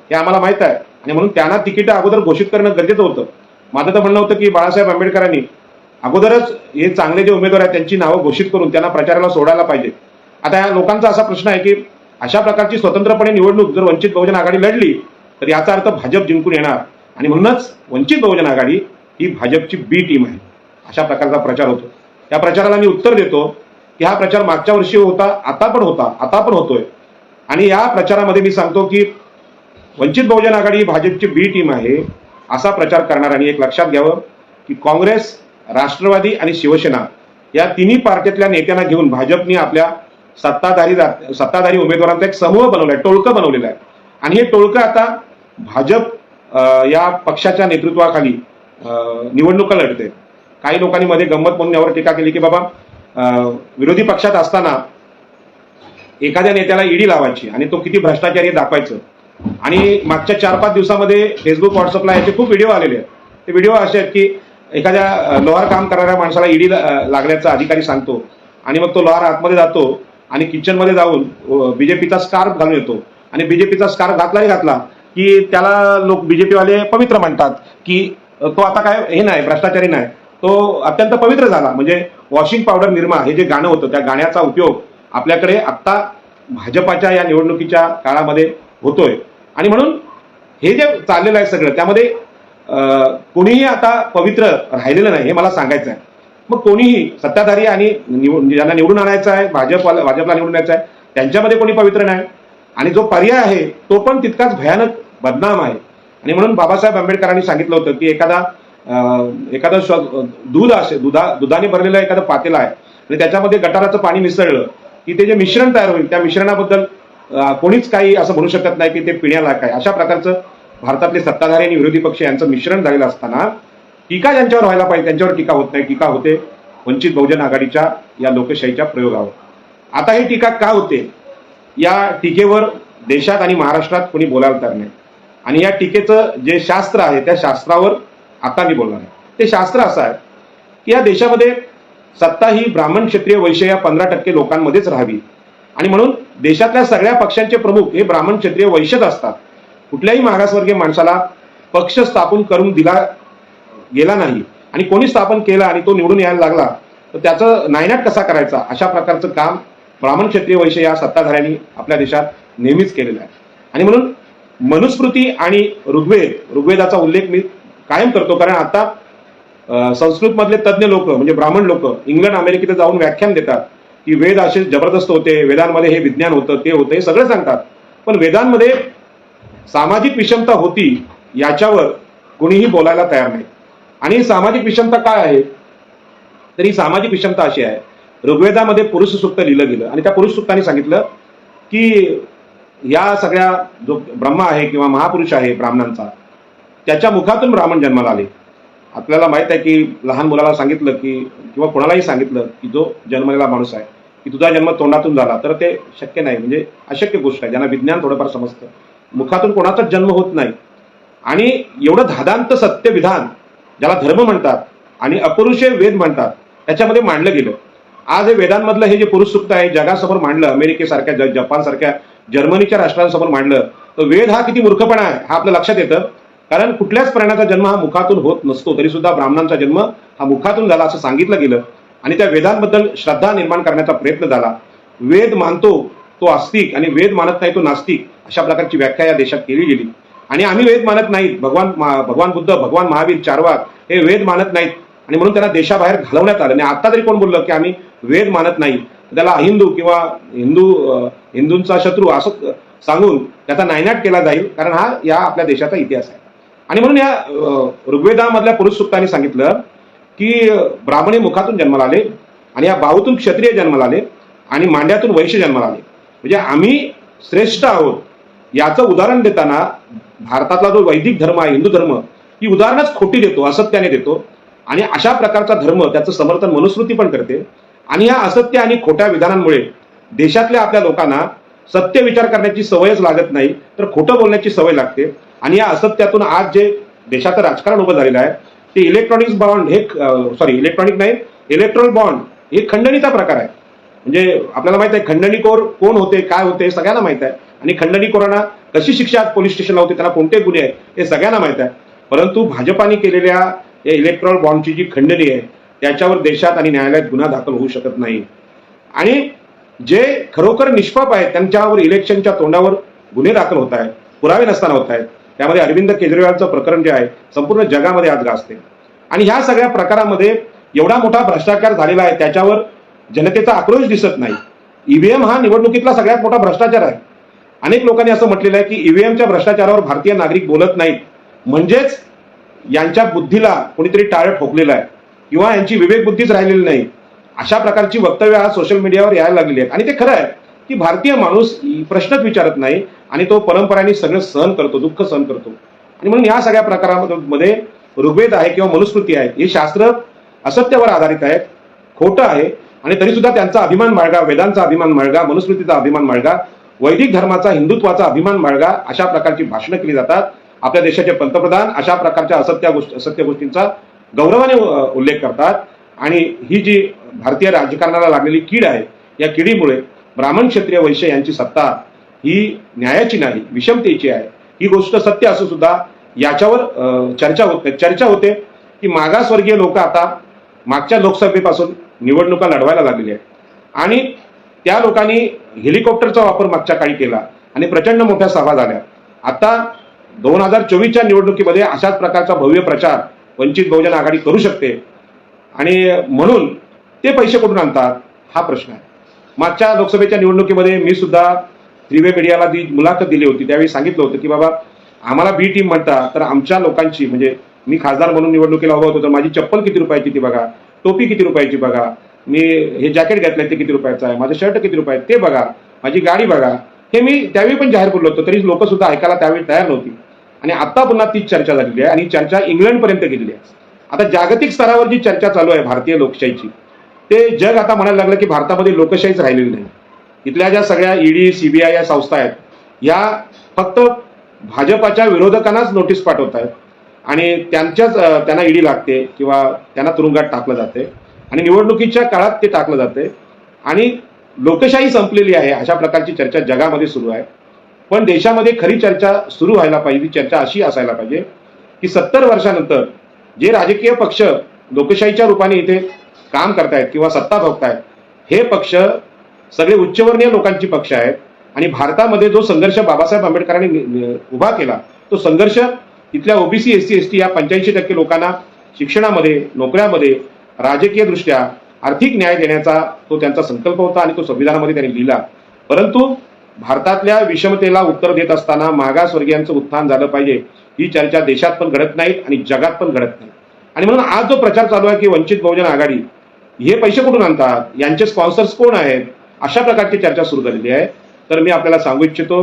हे आम्हाला माहित आहे. आणि म्हणून त्यांना तिकीट अगोदर घोषित करणं गरजेचं होतं. माझं तर म्हणणं होतं की बाळासाहेब आंबेडकरांनी अगोदरच हे चांगले जे उमेदवार आहेत त्यांची नावं घोषित करून त्यांना प्रचाराला सोडायला पाहिजे. आता या लोकांचा असा प्रश्न आहे की अशा प्रकारची स्वतंत्रपणे निवडणूक जर वंचित बहुजन आघाडी लढली तर याचा अर्थ भाजप जिंकून येणार आणि म्हणूनच वंचित बहुजन आघाडी ही भाजपची बी टीम आहे अशा प्रकारचा प्रचार होतो. या प्रचाराला मी उत्तर देतो की हा प्रचार मागच्या वर्षी होता, आता पण होतोय. आणि या प्रचारामध्ये मी सांगतो की वंचित बहुजन आघाडी ही भाजपची बी टीम आहे असा प्रचार करणाऱ्यांनी एक लक्षात घ्यावं की काँग्रेस, राष्ट्रवादी आणि शिवसेना या तिन्ही पार्टीतल्या नेत्यांना घेऊन भाजपने आपल्या सत्ताधारी उमेदवारांचा एक समूह बनवलाय, टोळकं बनवलेलं आहे. आणि हे टोळकं आता भाजप या पक्षाच्या नेतृत्वाखाली निवडणुका लढते. काही लोकांनी मध्ये गंमत म्हणून यावर टीका केली की बाबा विरोधी पक्षात असताना एखाद्या नेत्याला ईडी लावायची आणि तो किती भ्रष्टाचारी दाखवायचं. आणि मागच्या 4-5 दिवसामध्ये फेसबुक, व्हॉट्सअपला याचे खूप व्हिडिओ आलेले आहेत. ते व्हिडिओ असे आहेत की एखाद्या लोहार काम करणाऱ्या माणसाला ईडी लागल्याचा अधिकारी सांगतो आणि मग तो लोहार आतमध्ये जातो आणि किचनमध्ये जाऊन बीजेपीचा स्कार्फ घालून येतो आणि बीजेपीचा स्कार्फ घातला की त्याला लोक बीजेपीवाले पवित्र म्हणतात की तो आता काय हे नाही, भ्रष्टाचारी नाही, तो अत्यंत पवित्र झाला. म्हणजे वॉशिंग पावडर निर्मा हे जे गाणं होतं त्या गाण्याचा उपयोग आपल्याकडे आत्ता भाजपाच्या या निवडणुकीच्या काळामध्ये होतोय. आणि म्हणून हे जे चाललेलं आहे सगळं त्यामध्ये कोणीही आता पवित्र राहिलेलं नाही हे मला सांगायचं आहे. मग कोणीही सत्ताधारी आणि ज्यांना निवडून आणायचं आहे, भाजपला निवडून आणायचं आहे, त्यांच्यामध्ये कोणी पवित्र नाही. आणि जो पर्याय आहे तो पण तितकाच भयानक बदनाम आहे. आणि म्हणून बाबासाहेब आंबेडकरांनी सांगितलं होतं की एखादं दुधाने भरलेलं एखादं पातेलं आहे आणि त्याच्यामध्ये गटाराचं पाणी मिसळलं की ते जे मिश्रण तयार होईल त्या मिश्रणाबद्दल कोणीच काही असं म्हणू शकत नाही की ते पिण्यालायक आहे. अशा प्रकारचं भारतातले सत्ताधारी आणि विरोधी पक्ष यांचं मिश्रण झालेलं असताना टीका ज्यांच्यावर व्हायला पाहिजे त्यांच्यावर टीका होत नाही. टीका होते वंचित बहुजन आघाडीच्या या लोकशाहीच्या प्रयोगावर. आता ही टीका का होते? या टीकेवर देशात आणि महाराष्ट्रात कोणी बोलायला तयार नाही. आणि या टीकेचं जे शास्त्र आहे त्या शास्त्रावर आता मी बोलणार आहे. ते शास्त्र असं आहे की या देशामध्ये सत्ता ही ब्राह्मण क्षत्रिय वैश्य या 15% लोकांमध्येच राहावी. आणि म्हणून देशातल्या सगळ्या पक्षांचे प्रमुख हे ब्राह्मण क्षत्रिय वैश्यच असतात. कुठल्याही मागासवर्गीय माणसाला पक्ष स्थापन करून दिला गेला नाही. आणि कोणी स्थापन केला आणि तो निवडून यायला लागला तर त्याचं नायनाट कसा करायचा अशा प्रकारचं काम ब्राह्मण क्षत्रिय वैश्य या सत्ताधाऱ्यांनी आपल्या देशात नेहमीच केलेला आहे. आणि म्हणून मनुस्मृती आणि ऋग्वेदाचा उल्लेख मी कायम करतो, कारण आता संस्कृत मधले तज्ज्ञ लोक म्हणजे ब्राह्मण लोक इंग्लंड अमेरिकेत जाऊन व्याख्यान देतात की वेद असे जबरदस्त होते, वेदांमध्ये हे विज्ञान होतं, ते होतं, हे सगळं सांगतात. पण वेदांमध्ये सामाजिक विषमता होती याच्यावर कोणीही बोलायला तयार नाही. आणि सामाजिक विषमता काय आहे? तर ही सामाजिक विषमता अशी आहे, ऋग्वेदामध्ये पुरुष सूक्त लिहिलं गेलं आणि त्या पुरुष सूक्ताने सांगितलं की या सगळ्या जो ब्रह्मा आहे किंवा महापुरुष आहे ब्राह्मणांचा त्याच्या मुखातून ब्राह्मण जन्माला आले. आपल्याला माहित आहे की लहान मुलाला सांगितलं की किंवा कोणालाही सांगितलं की जो जन्मलेला माणूस आहे की तुझा जन्म तोंडातून झाला तर ते शक्य नाही, म्हणजे अशक्य गोष्ट आहे. ज्यांना विज्ञान थोडंफार समजतं मुखातून कोणाचाच जन्म होत नाही. आणि एवढं धादांत सत्य विधान ज्याला धर्म म्हणतात आणि अपरुषे वेद म्हणतात त्याच्यामध्ये मांडलं गेलं. आज हे वेदांमधलं हे जे पुरुष सूक्त आहे जगासमोर मांडलं, अमेरिकेसारख्या जपानसारख्या जर्मनीच्या राष्ट्रांसमोर मांडलं तर वेद हा किती मूर्खपणा आहे हा आपलं लक्षात येतं. कारण कुठल्याच प्राण्याचा जन्म हा मुखातून होत नसतो, तरी सुद्धा ब्राह्मणांचा जन्म हा मुखातून झाला असं सांगितलं गेलं. आणि त्या वेदांबद्दल श्रद्धा निर्माण करण्याचा प्रयत्न झाला. वेद मानतो तो आस्तिक आणि वेद मानत नाही तो नास्तिक अशा प्रकारची व्याख्या या देशात केली गेली. आणि आम्ही वेद मानत नाहीत, भगवान बुद्ध, भगवान महावीर, चारवाक हे वेद मानत नाहीत आणि म्हणून त्यांना देशाबाहेर घालवण्यात आलं. आणि आता तरी कोण बोललं की आम्ही वेद मानत नाही त्याला अहिंदू किंवा हिंदूंचा शत्रू असं सांगून त्याचा नायनाट केला जाईल, कारण हा या आपल्या देशाचा इतिहास आहे. आणि म्हणून या ऋग्वेदामधल्या पुरुष सूक्ताने सांगितलं की ब्राह्मणे मुखातून जन्माला आले आणि या बाहूतून क्षत्रिय जन्माला आले आणि मांड्यातून वैश्य जन्माला आले. म्हणजे आम्ही श्रेष्ठ आहोत याचं उदाहरण देताना भारतातला जो वैदिक धर्म आहे हिंदू धर्म ही उदाहरणच खोटी देतो, असत्याने देतो. आणि अशा प्रकारचा धर्म त्याचं समर्थन मनुस्मृती पण करते. आणि या असत्य आणि खोट्या विधानांमुळे देशातल्या आपल्या लोकांना सत्य विचार करण्याची सवयच लागत नाही तर खोटं बोलण्याची सवय लागते. आणि या असत्यातून आज जे देशाचं राजकारण उभं झालेलं आहे ते इलेक्ट्रॉनिक बॉन्ड हे इलेक्ट्रॉनिक बॉन्ड हे खंडणीचा प्रकार आहे. म्हणजे आपल्याला माहित आहे खंडणीखोर कोण होते, काय होते हे सगळ्यांना माहित आहे. आणि खंडणीखोरांना कशी शिक्षा पोलीस स्टेशनला होते, त्यांना कोणते गुन्हे आहेत हे सगळ्यांना माहित आहे. परंतु भाजपाने केलेल्या या इलेक्ट्रॉनिक बॉन्डची जी खंडणी आहे त्याच्यावर देशात आणि न्यायालयात गुन्हा दाखल होऊ शकत नाही. आणि जे खरोखर निष्पाप आहेत त्यांच्यावर इलेक्शनच्या तोंडावर गुन्हे दाखल होत आहेत, पुरावे नसताना होत आहेत. त्यामध्ये अरविंद केजरीवालचं प्रकरण जे आहे संपूर्ण जगामध्ये आज गाजते. आणि ह्या सगळ्या प्रकारामध्ये एवढा मोठा भ्रष्टाचार झालेला आहे त्याच्यावर जनतेचा आक्रोश दिसत नाही. ईव्हीएम हा निवडणुकीतला सगळ्यात मोठा भ्रष्टाचार आहे. अनेक लोकांनी असं म्हटलेलं आहे की ईव्हीएमच्या भ्रष्टाचारावर भारतीय नागरिक बोलत नाहीत, म्हणजेच यांच्या बुद्धीला कोणीतरी टाळं ठोकलेलं आहे किंवा यांची विवेक बुद्धीच राहिलेली नाही. अशा प्रकारची वक्तव्य आज सोशल मीडियावर यायला लागलेली आहेत. आणि ते खरं आहे की भारतीय माणूस प्रश्नच विचारत नाही आणि तो परंपरांनी सगळं सहन करतो, दुःख सहन करतो. आणि म्हणून या सगळ्या प्रकारामध्ये ऋग्वेद आहे किंवा मनुस्मृती आहे हे शास्त्र असत्यावर आधारित आहेत, खोटं आहे. आणि तरी सुद्धा त्यांचा अभिमान बाळगा, वेदांचा अभिमान बाळगा, मनुस्मृतीचा अभिमान बाळगा, वैदिक धर्माचा, हिंदुत्वाचा अभिमान बाळगा अशा प्रकारची भाषणं केली जातात. आपल्या देशाचे पंतप्रधान अशा प्रकारच्या असत्य गोष्टींचा गौरवाने उल्लेख करतात. आणि ही जी भारतीय राजकारणाला लागलेली कीड आहे या किडीमुळे ब्राह्मण क्षत्रिय वैश्य यांची सत्ता ही न्यायाची नाही विषमतेची आहे. ही गोष्ट सत्य असून सुद्धा याच्यावर चर्चा होते की मागासवर्गीय लोक आता मागच्या लोकसभेपासून निवडणुका लढवायला लागलेली आहेत. आणि त्या लोकांनी हेलिकॉप्टरचा वापर मागच्या काळी केला आणि प्रचंड मोठ्या सभा झाल्या. आता 2024च्या निवडणुकीमध्ये अशाच प्रकारचा भव्य प्रचार वंचित बहुजन आघाडी करू शकते आणि म्हणून ते पैसे कुठून आणतात हा प्रश्न आहे. मागच्या लोकसभेच्या निवडणुकीमध्ये मी सुद्धा त्रिवे मीडियाला मुलाखत दिली होती. त्यावेळी सांगितलं होतं की बाबा आम्हाला बी टीम म्हणता, तर आमच्या लोकांची म्हणजे मी खासदार म्हणून निवडणुकीला उभा होतो तर माझी चप्पल किती रुपयाची ती बघा, टोपी किती रुपयाची बघा, मी हे जॅकेट घेतलंय ते किती रुपयाचं आहे, माझं शर्ट किती रुपये ते बघा, माझी गाडी बघा. हे मी त्यावेळी पण जाहीर बोललो होतो, तरी लोक सुद्धा ऐकायला त्यावेळी तयार नव्हती. आणि आता पुन्हा तीच चर्चा झालेली आहे आणि चर्चा इंग्लंडपर्यंत गेलेली आहे. आता जागतिक स्तरावर जी चर्चा चालू आहे भारतीय लोकशाहीची, ते जग आता म्हणायला लागलं की भारतामध्ये लोकशाहीच राहिलेली नाही. इथल्या ज्या सगळ्या ईडी सीबीआय या संस्था आहेत या फक्त भाजपाच्या विरोधकांनाच नोटीस पाठवत आहेत आणि त्यांना ईडी लागते किंवा त्यांना तुरुंगात टाकलं जाते आणि निवडणुकीच्या काळात ते टाकलं जाते आणि लोकशाही संपलेली आहे अशा प्रकारची चर्चा जगामध्ये सुरू आहे. पण देशामध्ये खरी चर्चा सुरू व्हायला पाहिजे. ती चर्चा अशी असायला पाहिजे की 70 वर्षानंतर जे राजकीय पक्ष लोकशाहीच्या रूपाने इथे काम करतायत किंवा सत्ता भोगतायत, हे पक्ष सगळे उच्चवर्णीय लोकांची पक्ष आहेत आणि भारतामध्ये जो संघर्ष बाबासाहेब आंबेडकरांनी उभा केला तो संघर्ष इथल्या ओबीसी एससी एसटी या 85% लोकांना शिक्षणामध्ये, नोकऱ्यामध्ये, राजकीय दृष्ट्या आर्थिक न्याय देण्याचा तो त्यांचा संकल्प होता आणि तो संविधानामध्ये त्यांनी लिहिला. परंतु भारतातल्या विषमतेला उत्तर देत असताना मागासवर्गीयांचं उत्थान झालं पाहिजे ही चर्चा देशात पण घडत नाही आणि जगात पण घडत नाही. आणि म्हणून आज जो प्रचार चालू आहे की वंचित बहुजन आघाडी हे पैसे कुठून आणतात, यांचे स्पॉन्सर्स कोण आहेत, अशा प्रकारची चर्चा सुरू झालेली आहे. तर मी आपल्याला सांगू इच्छितो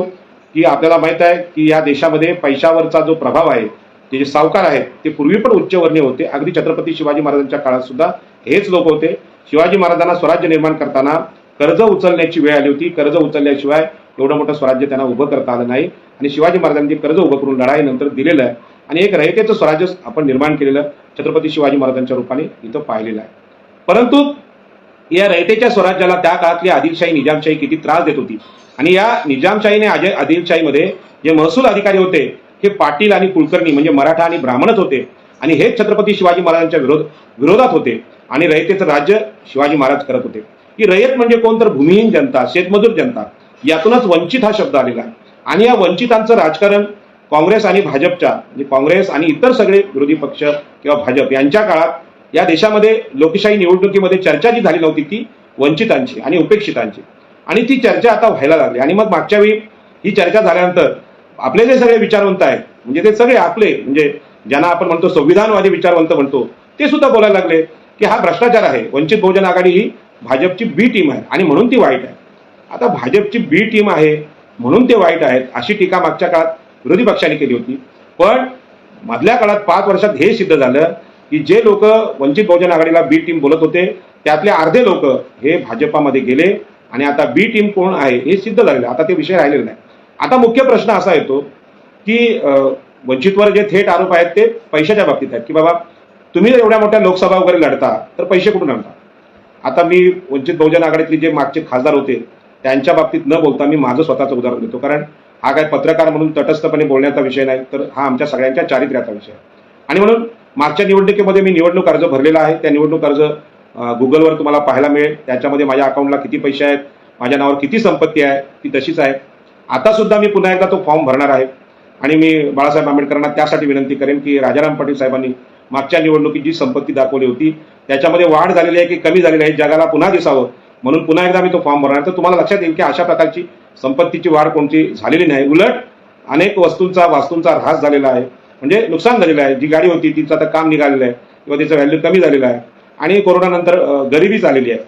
की आपल्याला माहित आहे की या देशामध्ये पैशावरचा जो प्रभाव आहे, ते जे सावकार आहेत ते पूर्वी पण उच्चवर्णीय होते. अगदी छत्रपती शिवाजी महाराजांच्या काळात सुद्धा हेच लोक होते. शिवाजी महाराजांना स्वराज्य निर्माण करताना कर्ज उचलण्याची वेळ आली होती. कर्ज उचलल्याशिवाय एवढं मोठं स्वराज्य त्यांना उभं करता आलं नाही आणि शिवाजी महाराजांनी कर्ज उभं करून लढाईनंतर दिलेलं आहे आणि एक रयतेचं स्वराज्य आपण निर्माण केलेलं छत्रपती शिवाजी महाराजांच्या रूपाने इथं पाहिलेलं आहे. परंतु या रयतेच्या स्वराज्याला त्या काळातली आदिलशाही निजामशाही किती त्रास देत होती आणि या निजामशाहीने आदिलशाहीमध्ये जे महसूल अधिकारी होते हे पाटील आणि कुलकर्णी म्हणजे मराठा आणि ब्राह्मणच होते आणि हेच छत्रपती शिवाजी महाराजांच्या विरोधात होते आणि रयतेचं राज्य शिवाजी महाराज करत होते. ही रयत म्हणजे कोण, तर भूमिहीन जनता, शेतमजूर जनता. यातूनच वंचित हा शब्द आलेला आहे आणि या वंचितांचं राजकारण काँग्रेस आणि भाजपच्या म्हणजे काँग्रेस आणि इतर सगळे विरोधी पक्ष किंवा भाजप यांच्या काळात या देशामध्ये लोकशाही निवडणुकीमध्ये चर्चा जी झाली नव्हती ती वंचितांची आणि उपेक्षितांची आणि ती चर्चा आता व्हायला लागली. आणि मग मागच्या वेळी ही चर्चा झाल्यानंतर आपले जे सगळे विचारवंत आहेत म्हणजे ते सगळे आपले म्हणजे ज्यांना आपण म्हणतो संविधानवादी विचारवंत म्हणतो ते सुद्धा बोलायला लागले की हा भ्रष्टाचार आहे. वंचित बहुजन आघाडी ही भाजपची बी टीम आहे आणि म्हणून ती वाईट आहे. आता भाजपची बी टीम आहे म्हणून ते वाईट आहेत अशी टीका मागच्या काळात विरोधी पक्षांनी केली होती. पण मधल्या काळात 5 वर्षात हे सिद्ध झालं की जे लोक वंचित बहुजन आघाडीला बी टीम बोलत होते त्यातले अर्धे लोक हे भाजपामध्ये गेले आणि आता बी टीम कोण आहे हे सिद्ध झालेलं. आता ते विषय राहिलेले नाही. आता मुख्य प्रश्न असा येतो की वंचितवर जे थेट आरोप आहेत ते पैशाच्या बाबतीत आहेत की बाबा तुम्ही जर एवढ्या मोठ्या लोकसभा वगैरे लढता तर पैसे कुठून आणता. आता मी वंचित बहुजन आघाडीतले जे मागचे खासदार होते त्यांच्या बाबतीत न बोलता मी माझं स्वतःचं उदाहरण देतो, कारण हा काय पत्रकार म्हणून तटस्थपणे बोलण्याचा विषय नाही तर हा आमच्या सगळ्यांच्या चारित्र्याचा विषय आहे. आणि म्हणून मागच्या निवडणुकीमध्ये मी निवडणूक अर्ज भरलेला आहे. त्या निवडणूक अर्ज गुगलवर तुम्हाला पाहायला मिळेल. त्याच्यामध्ये माझ्या अकाउंटला किती पैसे आहेत, माझ्या नावावर किती संपत्ती आहे ती तशीच आहे. आता सुद्धा मी पुन्हा एकदा तो फॉर्म भरणार आहे आणि मी बाळासाहेब आंबेडकरांना त्यासाठी विनंती करेन की राजाराम पाटील साहेबांनी मागच्या निवडणुकीत जी संपत्ती दाखवली होती त्याच्यामध्ये वाढ झालेली आहे की कमी झालेली आहे जगाला पुन्हा दिसावं म्हणून पुन्हा एकदा मी तो फॉर्म भरणार. तर तुम्हाला लक्षात येईल की अशा प्रकारची संपत्तीची वाढ कोणती झालेली नाही. उलट अनेक वास्तूंचा ऱ्हास झालेला आहे म्हणजे नुकसान झालेलं आहे. जी गाडी होती तिचं आता काम निघालेलं आहे किंवा तिचं व्हॅल्यू कमी झालेलं आहे आणि कोरोनानंतर गरिबी झालेली आहे.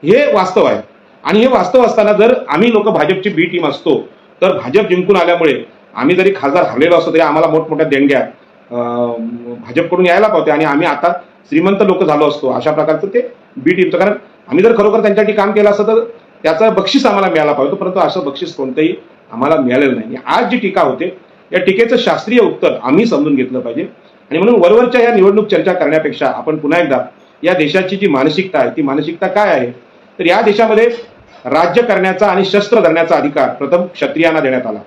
हे वास्तव आहे आणि हे वास्तव असताना जर आम्ही लोक भाजपची बी टीम असतो तर भाजप जिंकून आल्यामुळे आम्ही जरी खासदार हरलेलो असतो तरी आम्हाला मोठमोठ्या देणग्या भाजपकडून यायला पावते आणि आम्ही आता श्रीमंत लोक झालो असतो. अशा प्रकारचं ते बी टीमचं, कारण आम्ही जर खरोखर त्यांच्यासाठी काम केलं असतं तर त्याचं बक्षीस आम्हाला मिळायला पाहिजे, परंतु असं बक्षीस कोणतंही आम्हाला मिळालेलं नाही. आज जी टीका होते या टीकेचं शास्त्रीय उत्तर आम्ही समजून घेतलं पाहिजे आणि म्हणून वरवरच्या या निवडणूक चर्चा करण्यापेक्षा आपण पुन्हा एकदा या देशाची जी मानसिकता आहे ती मानसिकता काय आहे तर या देशामध्ये राज्य करण्याचा आणि शस्त्र धरण्याचा अधिकार प्रथम क्षत्रियांना देण्यात आला,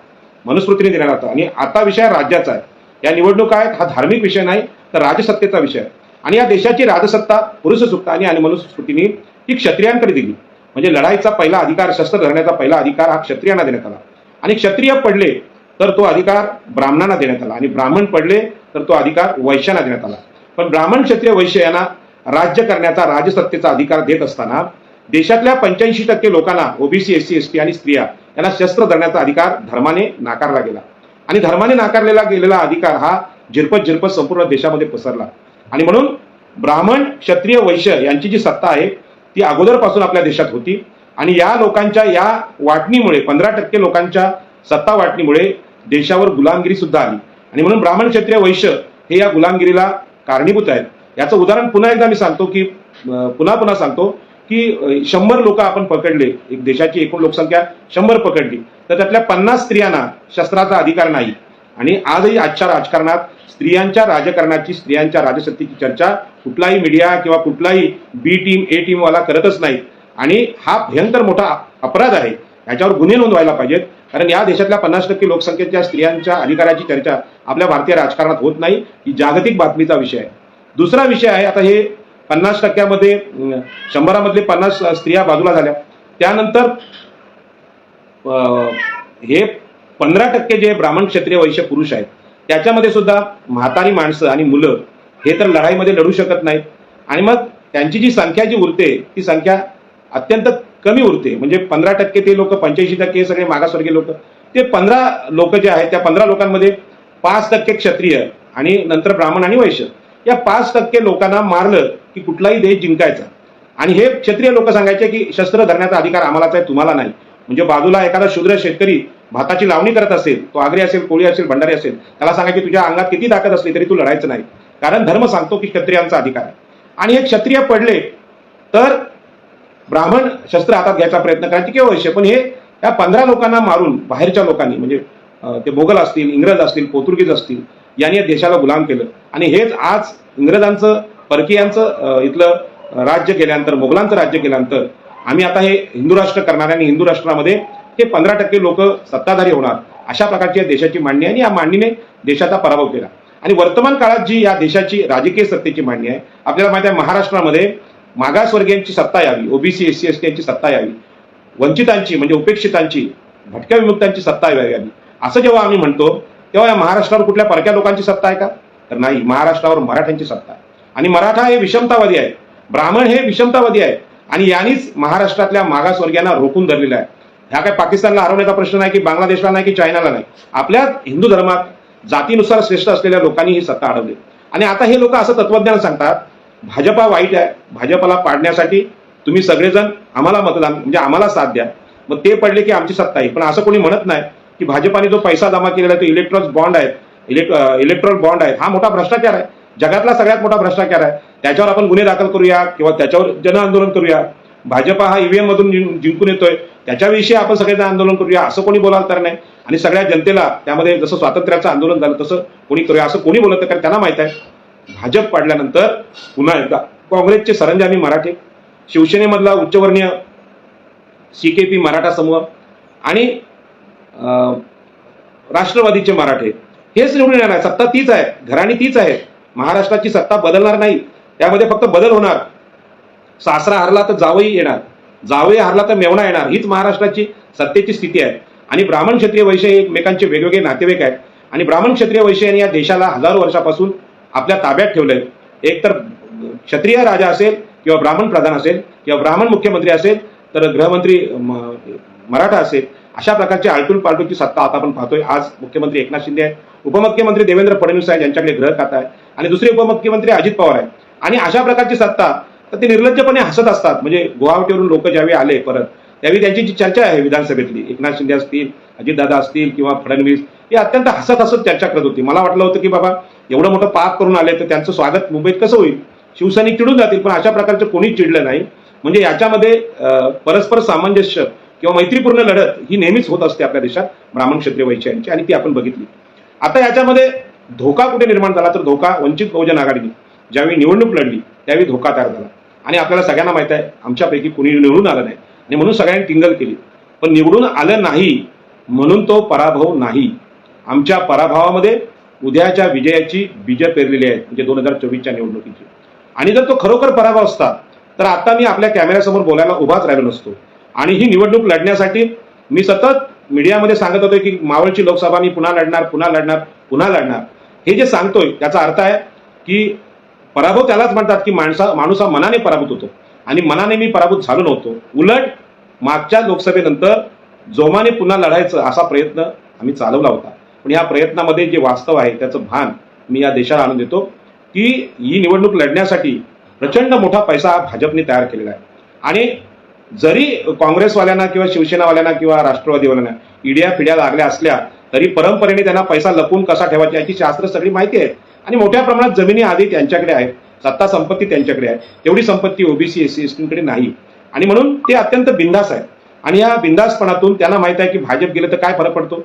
मनुस्मृतीने देण्यात आला आणि आता विषय राज्याचा आहे. या निवडणुका आहेत हा धार्मिक विषय नाही तर राजसत्तेचा विषय आहे आणि या देशाची राजसत्ता पुरुषसुक्तांनी आणि मनुस्मृतीने ही क्षत्रियांकडे दिली. म्हणजे लढाईचा पहिला अधिकार, शस्त्र धरण्याचा पहिला अधिकार हा क्षत्रियांना देण्यात आला आणि क्षत्रिय पडले तर तो अधिकार ब्राह्मणांना देण्यात आला आणि ब्राह्मण पडले तर तो अधिकार वैश्यांना देण्यात आला. पण ब्राह्मण क्षत्रिय वैश्य यांना राज्य करण्याचा राजसत्तेचा अधिकार देत असताना देशातल्या 85% लोकांना ओबीसी एससी एसटी आणि स्त्रिया यांना शस्त्र धरण्याचा अधिकार धर्माने नाकारला गेला आणि धर्माने नाकारलेला गेलेला अधिकार हा झिरपत संपूर्ण देशामध्ये पसरला. आणि म्हणून ब्राह्मण क्षत्रिय वैश्य यांची जी सत्ता आहे ती अगोदरपासून आपल्या देशात होती आणि या लोकांच्या या वाटणीमुळे 15% लोकांच्या सत्ता वाटणीमुळे देशावर गुलामगिरी सुद्धा आली आणि म्हणून ब्राह्मण क्षत्रिय वैश्य हे या गुलामगिरीला कारणीभूत आहेत. याचं उदाहरण पुन्हा एकदा मी सांगतो की पुन्हा सांगतो की 100 लोक आपण पकडले, एक देशाची एकूण लोकसंख्या 100 पकडली तर त्यातल्या 50 स्त्रियांना शस्त्राचा अधिकार नाही. आणि आजही आजच्या राजकारणात स्त्रियांच्या राजकारणाची स्त्रियांच्या राजसत्तेची चर्चा कुठलाही मीडिया किंवा कुठलाही बी टीम ए टीम वाला करतच नाही आणि हा भयंकर मोठा अपराध आहे. याच्यावर गुन्हे नोंदवायला पाहिजेत कारण या देशातल्या 50% लोकसंख्येच्या स्त्रियांच्या अधिकाराची चर्चा आपल्या भारतीय राजकारणात होत नाही. ही जागतिक बातमीचा विषय आहे. दुसरा विषय आहे, आता हे 50%मध्ये 100 मधले 50 स्त्रिया बाजूला झाल्या, त्यानंतर हे 15% जे ब्राह्मण क्षत्रिय वैश्य पुरुष आहेत त्याच्यामध्ये सुद्धा म्हातारी माणसं आणि मुलं हे तर लढाईमध्ये लढू शकत नाहीत आणि मग त्यांची जी संख्या जी उरते ती संख्या अत्यंत कमी उरते. म्हणजे 15% ते लोक, 85% हे सगळे मागासवर्गीय लोक, ते 15 लोक जे आहेत त्या 15 लोकांमध्ये 5% क्षत्रिय आणि नंतर ब्राह्मण आणि वैश्य, या 5% लोकांना मारलं की कुठलाही देश जिंकायचा. आणि हे क्षत्रिय लोक सांगायचे की शस्त्र धरण्याचा अधिकार आम्हालाच आहे, तुम्हाला नाही. म्हणजे बाजूला एखादा शूद्र शेतकरी भाताची लावणी करत असेल, तो आगरी असेल, कोळी असेल, भंडारी असेल, त्याला सांगायचे तुझ्या अंगात किती ताकद असली तरी तू लढायचं नाही, कारण धर्म सांगतो की क्षत्रियांचा अधिकार आहे. आणि हे क्षत्रिय पडले तर ब्राह्मण शस्त्र हातात घ्यायचा प्रयत्न करायचे किंवा वैश्य. पण हे या 15 लोकांना मारून बाहेरच्या लोकांनी, म्हणजे ते मोगल असतील, इंग्रज असतील, पोर्तुगीज असतील, यांनी या देशाला गुलाम केलं. आणि हेच आज इंग्रजांचं, परकीयांचं इथलं राज्य केल्यानंतर, मोगलांचं राज्य केल्यानंतर आम्ही आता हे हिंदू राष्ट्र करणार आणि हिंदू राष्ट्रामध्ये हे 15% लोक सत्ताधारी होणार, अशा प्रकारची देशाची मांडणी आहे आणि या मांडणीने देशाचा पराभव केला. आणि वर्तमान काळात जी या देशाची राजकीय सत्तेची मांडणी आहे, आपल्याला माहिती आहे महाराष्ट्रामध्ये मागासवर्गीयांची सत्ता यावी, ओबीसी एससी एसटी यांची सत्ता यावी, वंचितांची म्हणजे उपेक्षितांची, भटक्या विमुक्तांची सत्ता यावी, असं जेव्हा आम्ही म्हणतो तेव्हा या महाराष्ट्रावर कुठल्या परक्या लोकांची सत्ता आहे का? तर नाही, महाराष्ट्रावर मराठ्यांची सत्ता आहे. आणि मराठा हे विषमतावादी आहे, ब्राह्मण हे विषमतावादी आहे आणि यांनीच महाराष्ट्रातल्या मागासवर्गीयांना रोखून धरलेलं आहे. ह्या काय पाकिस्तानला हरवण्याचा प्रश्न नाही की बांगलादेशला नाही की चायनाला नाही, आपल्या हिंदू धर्मात जातीनुसार श्रेष्ठ असलेल्या लोकांनी ही सत्ता अडवली. आणि आता हे लोक असं तत्वज्ञान सांगतात, भाजपा वाईट आहे, भाजपला पाडण्यासाठी तुम्ही सगळेजण आम्हाला मतदान म्हणजे आम्हाला साथ द्या, मग ते पडले की आमची सत्ता येईल. पण असं कोणी म्हणत नाही की भाजपाने जो पैसा जमा केलेला आहे तो इलेक्ट्रॉल बॉन्ड आहे, हा मोठा भ्रष्टाचार आहे, जगातला सगळ्यात मोठा भ्रष्टाचार आहे. त्याच्यावर आपण गुन्हे दाखल करूया किंवा त्याच्यावर जन आंदोलन करूया. भाजपा हा ईव्हीएम मधून जिंकून येतोय त्याच्याविषयी आपण सगळ्यांना आंदोलन करूया, असं कोणी बोलाल तर नाही. आणि सगळ्या जनतेला त्यामध्ये जसं स्वातंत्र्याचं आंदोलन झालं तसं कोणी करूया असं कोणी बोलत, कारण त्यांना माहित आहे भाजप पाडल्यानंतर पुन्हा एकदा काँग्रेसचे सरंजामी मराठे, शिवसेनेमधला उच्चवर्णीय सीकेपी मराठा समूह आणि राष्ट्रवादीचे मराठे हेच निवडून येणार आहे. सत्ता तीच आहे, घराणी तीच आहे, महाराष्ट्राची सत्ता बदलणार नाही. त्यामध्ये फक्त बदल होणार, सासरा हरला तर जावई येणार, जावई हरला तर मेवणा येणार, हीच महाराष्ट्राची सत्तेची स्थिती आहे. आणि ब्राह्मण क्षत्रिय वैश्य एकमेकांचे वेगवेगळे नातेवाईक आहेत आणि ब्राह्मण क्षत्रिय वैश्य यांनी या देशाला हजारो वर्षापासून आपल्या ताब्यात ठेवलंय. एक तर क्षत्रिय राजा असेल किंवा ब्राह्मण प्रधान असेल किंवा ब्राह्मण मुख्यमंत्री असेल तर गृहमंत्री मराठा असेल, अशा प्रकारची आलटून पालटूची सत्ता आता आपण पाहतोय. आज मुख्यमंत्री एकनाथ शिंदे आहे, उपमुख्यमंत्री देवेंद्र फडणवीस आहे ज्यांच्याकडे गृह खाता आहे आणि दुसरे उपमुख्यमंत्री अजित पवार आहे. आणि अशा प्रकारची सत्ता तर ते निर्लज्जपणे हसत असतात. म्हणजे गुवाहाटीवरून लोक ज्यावेळी आले परत त्यावेळी त्यांची जी चर्चा आहे विधानसभेतली, एकनाथ शिंदे असतील, अजितदादा असतील किंवा फडणवीस, हे अत्यंत हसत चर्चा करत होती. मला वाटलं होतं की बाबा एवढं मोठं पाप करून आले तर त्यांचं स्वागत मुंबईत कसं होईल, शिवसैनिक चिडून जातील, पण अशा प्रकारचं कोणीच चिडलं नाही. म्हणजे याच्यामध्ये परस्पर सामंजस्य किंवा मैत्रीपूर्ण लढत ही नेहमीच होत असते आपल्या देशात ब्राह्मण क्षत्रिय वैश्य यांची, आणि ती आपण बघितली. आता याच्यामध्ये धोका कुठे निर्माण झाला तर धोका वंचित बहुजन आघाडीने ज्यावेळी निवडणूक लढली त्यावेळी धोका तयार झाला. आणि आपल्याला सगळ्यांना माहित आहे आमच्यापैकी कोणी निवडून आलं नाही आणि म्हणून सगळ्यांनी टिंगल केली. पण निवडून आलं नाही म्हणून तो पराभव नाही. आमच्या पराभवामध्ये उद्याच्या विजयाची बीज पेरलेली आहेत, म्हणजे 2024च्या निवडणुकीची. आणि जर तो खरोखर पराभव असता तर आता मी आपल्या कॅमेऱ्यासमोर बोलायला उभाच राहिलो नसतो. आणि ही निवडणूक लढण्यासाठी मी सतत मीडियामध्ये सांगत होतो की मावळची लोकसभा मी पुन्हा लढणार पुन्हा लढणार पुन्हा लढणार, हे जे सांगतोय त्याचा अर्थ आहे की पराभव त्यालाच म्हणतात की माणूस हा मनाने पराभूत होतो, आणि मनाने मी पराभूत झालो नव्हतो. उलट मागच्या लोकसभेनंतर जोमाने पुन्हा लढायचं असा प्रयत्न आम्ही चालवला होता. पण या प्रयत्नामध्ये जे वास्तव आहे त्याचं भान मी या देशाला आणून देतो की ही निवडणूक लढण्यासाठी प्रचंड मोठा पैसा हा भाजपने तयार केलेला आहे. आणि जरी काँग्रेसवाल्यांना किंवा शिवसेनावाल्यांना किंवा राष्ट्रवादीवाल्यांना ईड्या फिड्या लागल्या असल्या तरी परंपरेने त्यांना पैसा लपून कसा ठेवायचा याची शास्त्र सगळी माहिती आहे. आणि मोठ्या प्रमाणात जमिनी आधी त्यांच्याकडे आहेत, सत्ता संपत्ती त्यांच्याकडे आहे. तेवढी संपत्ती ओबीसी एससी एसटीकडे नाही, आणि म्हणून ते अत्यंत बिंदास आहेत. आणि या बिंदासपणातून त्यांना माहित आहे की भाजप गेलं तर काय फरक पडतो,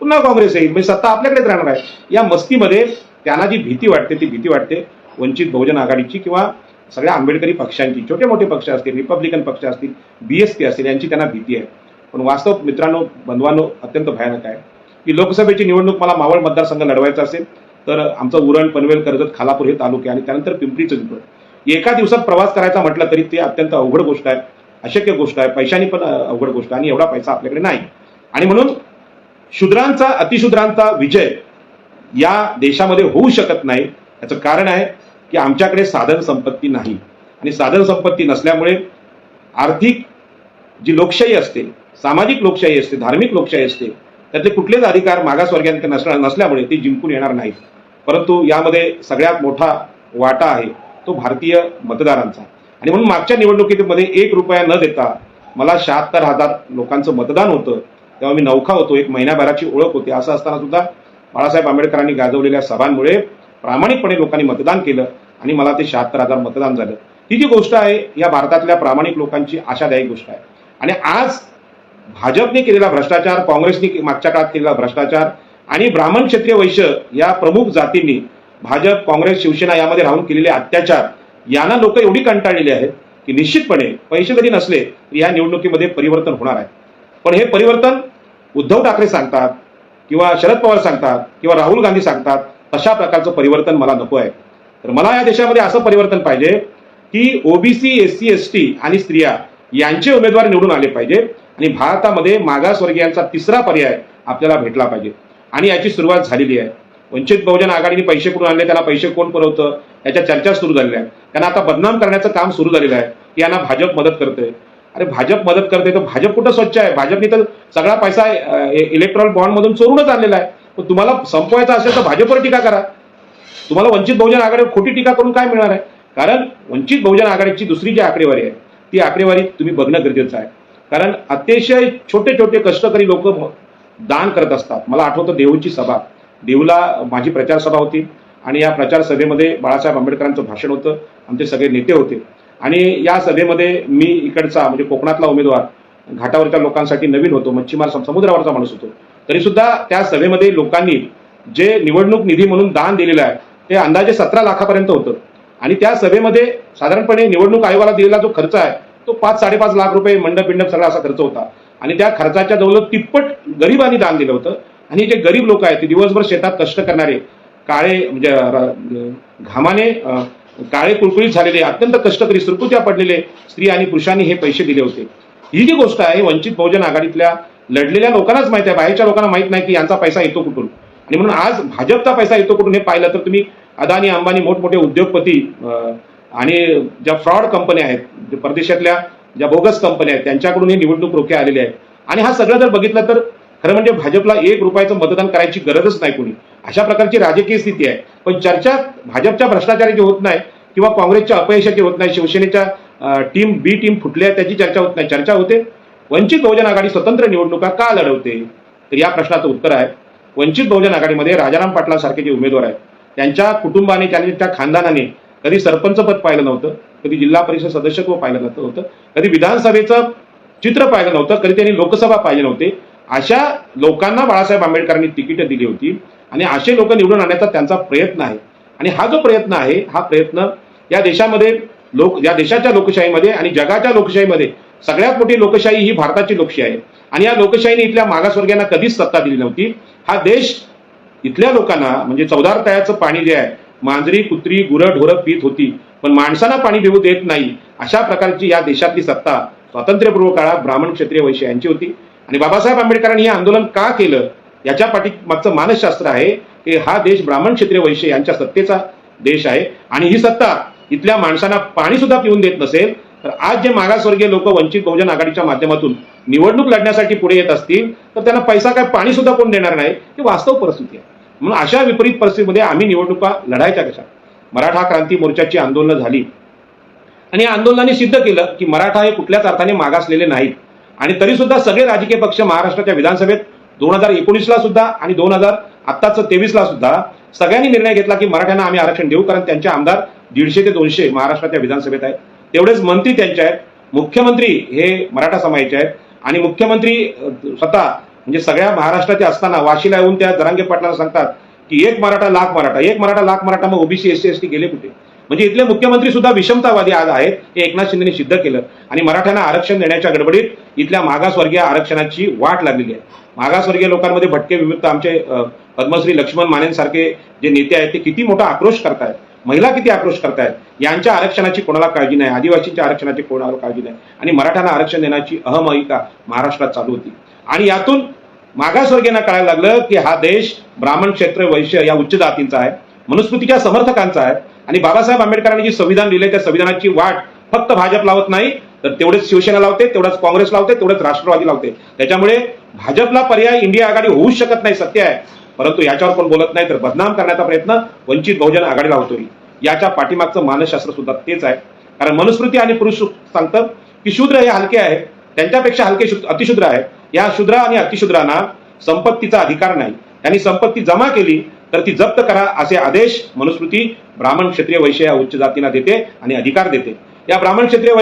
पुन्हा काँग्रेस येईल, म्हणजे सत्ता आपल्याकडेच राहणार आहे. या मस्तीमध्ये त्यांना जी भीती वाटते ती भीती वाटते वंचित बहुजन आघाडीची किंवा सगळ्या आंबेडकरी पक्षांची. छोटे मोठे पक्ष असतील, रिपब्लिकन पक्ष असतील, बीएसपी असतील, यांची त्यांना भीती आहे. पण वास्तव मित्रांनो, बंधवांनो, अत्यंत भयानक आहे की लोकसभेची निवडणूक मला मावळ मतदारसंघ लढवायचा असेल तर आमचं उरण, पनवेल, कर्जत, खालापूर हे तालुके आणि त्यानंतर पिंपरी चिंचवड एका दिवसात प्रवास करायचा म्हटलं तरी ते अत्यंत अवघड गोष्ट आहे, अशक्य गोष्ट आहे, पैशाने पण अवघड गोष्ट आहे, आणि एवढा पैसा आपल्याकडे नाही. आणि म्हणून शूद्रांचा अतिशूद्रांचा विजय या देशामध्ये होऊ शकत नाही. याचं कारण आहे की आमच्याकडे साधन संपत्ती नाही, आणि साधन संपत्ती नसल्यामुळे आर्थिक जी लोकशाही असते, सामाजिक लोकशाही असते, धार्मिक लोकशाही असते, त्यातले कुठलेच अधिकार मागासवर्गीयांकडे नसल्यामुळे ते जिंकून येणार नाहीत. परंतु यामध्ये सगळ्यात मोठा वाटा आहे तो भारतीय मतदारांचा. आणि म्हणून मागच्या निवडणुकीमध्ये 1 रुपया न देता मला 76,000 लोकांचं मतदान होतं. तेव्हा मी नौखा होतो, एक महिन्याभराची ओळख होती. असं असताना सुद्धा बाळासाहेब आंबेडकरांनी गाजवलेल्या सभांमुळे प्रामाणिकपणे लोकांनी मतदान केलं आणि मला ते 76,000 मतदान झालं. ही जी गोष्ट आहे या भारतातल्या प्रामाणिक लोकांची आशादायक गोष्ट आहे. आणि आज भाजपने केलेला भ्रष्टाचार, काँग्रेसने मागच्या काळात केलेला भ्रष्टाचार आणि ब्राह्मण, क्षत्रिय, वैश्य या प्रमुख जातींनी भाजप, काँग्रेस, शिवसेना यामध्ये राहून केलेले अत्याचार यांना लोक एवढी कंटाळलेली आहेत की निश्चितपणे पैसे जरी नसले तरी या निवडणुकीमध्ये परिवर्तन होणार आहे. पण हे परिवर्तन उद्धव ठाकरे सांगतात किंवा शरद पवार सांगतात किंवा राहुल गांधी सांगतात तशा प्रकारचं परिवर्तन मला नको आहे. तर मला या देशामध्ये असं परिवर्तन पाहिजे की ओबीसी, एससी, एसटी आणि स्त्रिया यांचे उमेदवार निवडून आले पाहिजे आणि भारतामध्ये मागासवर्गीयांचा तिसरा पर्याय आपल्याला भेटला पाहिजे. आणि याची सुरुवात झालेली आहे. वंचित बहुजन आघाडीने पैसे कुठून आणले, त्याला पैसे कोण पुरवतं याच्या चर्चा सुरू झालेल्या आहेत. त्यांना आता बदनाम करण्याचं काम सुरू झालेलं आहे की यांना भाजप मदत करते. अरे भाजप मदत करते तर भाजप कुठं स्वच्छ आहे? भाजपने तर सगळा पैसा इलेक्ट्रॉल बॉन्ड मधून चोरूनच आणलेला आहे. पण तुम्हाला संपवायचा असेल तर भाजपवर टीका करा. तुम्हाला वंचित बहुजन आघाडीवर खोटी टीका करून काय मिळणार आहे? कारण वंचित बहुजन आघाडीची दुसरी जी आकडेवारी आहे ती आकडेवारी तुम्ही बघणं गरजेचं आहे. कारण अतिशय छोटे छोटे कष्टकरी लोक दान करत असतात. मला आठवतं देहूची सभा, देहूला माझी प्रचार सभा होती आणि या प्रचार सभेमध्ये बाळासाहेब आंबेडकरांचं भाषण होतं, आमचे सगळे नेते होते. आणि या सभेमध्ये मी इकडचा म्हणजे कोकणातला उमेदवार, घाटावरच्या लोकांसाठी नवीन होतो, मच्छीमार समुद्रावरचा माणूस होतो. तरी सुद्धा त्या सभेमध्ये लोकांनी जे निवडणूक निधी म्हणून दान दिलेलं आहे ते अंदाजे 17 लाखापर्यंत होतं. आणि त्या सभेमध्ये साधारणपणे निवडणूक आयोगाला दिलेला जो खर्च आहे तो 5-5.5 लाख रुपये मंडप बिंडप सगळा असा खर्च होता. आणि त्या खर्चाच्या जवळ तिप्पट गरिबांनी दान दिलं होतं. आणि जे गरीब लोक आहेत ते दिवसभर शेतात कष्ट करणारे, काळे म्हणजे घामाने काळे कुळकुळीत झालेले, अत्यंत कष्टकरी, सुरकुत्या पडलेले स्त्री आणि पुरुषांनी हे पैसे दिले होते. ही जी गोष्ट आहे वंचित बहुजन आघाडीतल्या लढलेल्या लोकांनाच माहिती आहे, बाहेरच्या लोकांना माहित नाही की यांचा पैसा येतो कुठून. आणि म्हणून आज भाजपचा पैसा येतो कुठून हे पाहिलं तर तुम्ही अदानी, अंबानी, मोठमोठे उद्योगपती आणि ज्या फ्रॉड कंपन्या आहेत, परदेशातल्या ज्या बोगस कंपन्या आहेत त्यांच्याकडून हे निवडणूक रोखे आलेले आहेत. आणि हा सगळं जर बघितलं तर खरं म्हणजे भाजपला 1 रुपयाचं मतदान करायची गरजच नाही कोणी, अशा प्रकारची राजकीय स्थिती आहे. पण चर्चा भाजपच्या भ्रष्टाचाराची होत नाही किंवा काँग्रेसच्या अपयशाची होत नाही, शिवसेनेच्या बी टीम फुटल्या त्याची चर्चा होत नाही. चर्चा होते वंचित बहुजन आघाडी स्वतंत्र निवडणुका का लढवते. तर या प्रश्नाचं उत्तर आहे वंचित बहुजन आघाडीमध्ये राजाराम पाटलांसारखे जे उमेदवार आहेत त्यांच्या कुटुंबाने, त्यांच्या खानदानाने कधी सरपंच पद पाहिलं नव्हतं, कधी जिल्हा परिषद सदस्यत्व पाहिलं नव्हतं, कधी विधानसभेचं चित्र पाहिलं नव्हतं, कधी त्यांनी लोकसभा पाहिली नव्हती. अशा लोकांना बाळासाहेब आंबेडकरांनी तिकीट दिली होती आणि असे लोक निवडून आणण्याचा त्यांचा प्रयत्न आहे. आणि हा जो प्रयत्न आहे हा प्रयत्न या देशामध्ये या देशाच्या लोकशाहीमध्ये आणि जगाच्या लोकशाहीमध्ये सगळ्यात मोठी लोकशाही ही भारताची लोकशाही आहे. आणि या लोकशाहीने इथल्या मागासवर्गीयांना कधीच सत्ता दिली नव्हती. हा देश इथल्या लोकांना म्हणजे 14 तळ्याचं पाणी जे आहे मांजरी, कुत्री, गुरं, ढोरं पीत होती, पण माणसांना पाणी देऊ देत नाही, अशा प्रकारची या देशातली सत्ता स्वातंत्र्यपूर्व काळात ब्राह्मण, क्षत्रिय, वैश्य यांची होती. आणि बाबासाहेब आंबेडकरांनी हे आंदोलन का केलं याच्या पाठीमागचं मानसशास्त्र आहे की हा देश ब्राह्मण क्षत्रिय वैश्य यांच्या सत्तेचा देश आहे आणि ही सत्ता इथल्या माणसांना पाणी सुद्धा पिऊन देत नसेल तर आज जे मागासवर्गीय लोक वंचित बहुजन आघाडीच्या माध्यमातून निवडणूक लढण्यासाठी पुढे येत असतील तर त्यांना पैसा काय पाणी सुद्धा कोण देणार नाही ही वास्तव परिस्थिती आहे. म्हणून अशा विपरीत परिस्थितीमध्ये आम्ही निवडणुका लढायच्या कशा. मराठा क्रांती मोर्चाची आंदोलनं झाली आणि या आंदोलनाने सिद्ध केलं की मराठा हे कुठल्याच अर्थाने मागासलेले नाहीत आणि तरी सुद्धा सगळे राजकीय पक्ष महाराष्ट्राच्या विधानसभेत 2019ला सुद्धा आणि 2023ला सुद्धा सगळ्यांनी निर्णय घेतला की मराठ्यांना आम्ही आरक्षण देऊ, कारण त्यांचे आमदार 150 ते 200 महाराष्ट्राच्या विधानसभेत आहेत. तेवढेच मंत्री त्यांचे आहेत, मुख्यमंत्री हे मराठा समाजाचे आहेत आणि मुख्यमंत्री स्वतः म्हणजे सगळ्या महाराष्ट्राचे असताना वाशीला येऊन त्या जरांगे पाटलांना सांगतात की एक मराठा लाख मराठा, एक मराठा लाख मराठा, मग ओबीसी एससी एसटी गेले कुठे. म्हणजे इथले मुख्यमंत्री सुद्धा विषमतावादी आज आहेत हे एकनाथ शिंदेने सिद्ध केलं आणि मराठ्यांना आरक्षण देण्याच्या गडबडीत इथल्या मागासवर्गीय आरक्षणाची वाट लागलेली आहे. मागासवर्गीय लोकांमध्ये भटके विमुक्त आमचे पद्मश्री लक्ष्मण मानेंसारखे जे नेते आहेत ते किती मोठा आक्रोश करतायत, महिला किती आक्रोश करतायत. यांच्या आरक्षणाची कोणाला काळजी नाही, आदिवासींच्या आरक्षणाची कोणाला काळजी नाही आणि मराठ्यांना आरक्षण देण्याची अहमहिका महाराष्ट्रात चालू होती. आणि यातून मागासवर्गीयांना कळायला लागलं की हा देश ब्राह्मण क्षेत्र वैश्य या उच्च जातींचा आहे, मनुस्मृतीच्या समर्थकांचा आहे आणि बाबासाहेब आंबेडकरांनी जे संविधान लिहिले त्या संविधानाची वाट फक्त भाजप लावत नाही तर तेवढेच शिवसेना लावते, तेवढंच काँग्रेस लावते, तेवढंच राष्ट्रवादी लावते. त्याच्यामुळे भाजपला पर्याय इंडिया आघाडी होऊच शकत नाही, सत्य आहे. परंतु याच्यावर कोण बोलत नाही तर बदनाम करण्याचा प्रयत्न वंचित बहुजन आघाडीला होतोय. याच्या पाठीमागचं मानसशास्त्र सुद्धा तेच आहे. कारण मनुस्मृती आणि पुरुष सांगतात की शूद्र हे हलके आहेत, त्यांच्यापेक्षा हलके अतिशूद्र आहेत. या शूद्र आणि अतिशूद्रांना संपत्तीचा अधिकार नाही, त्यांनी संपत्ती जमा केली तर ती जप्त करा असे आदेश मनुस्मृती ब्राह्मण क्षत्रिय वैश्य या उच्च जातींना देते आणि अधिकार देते. या ब्राह्मण क्षत्रिय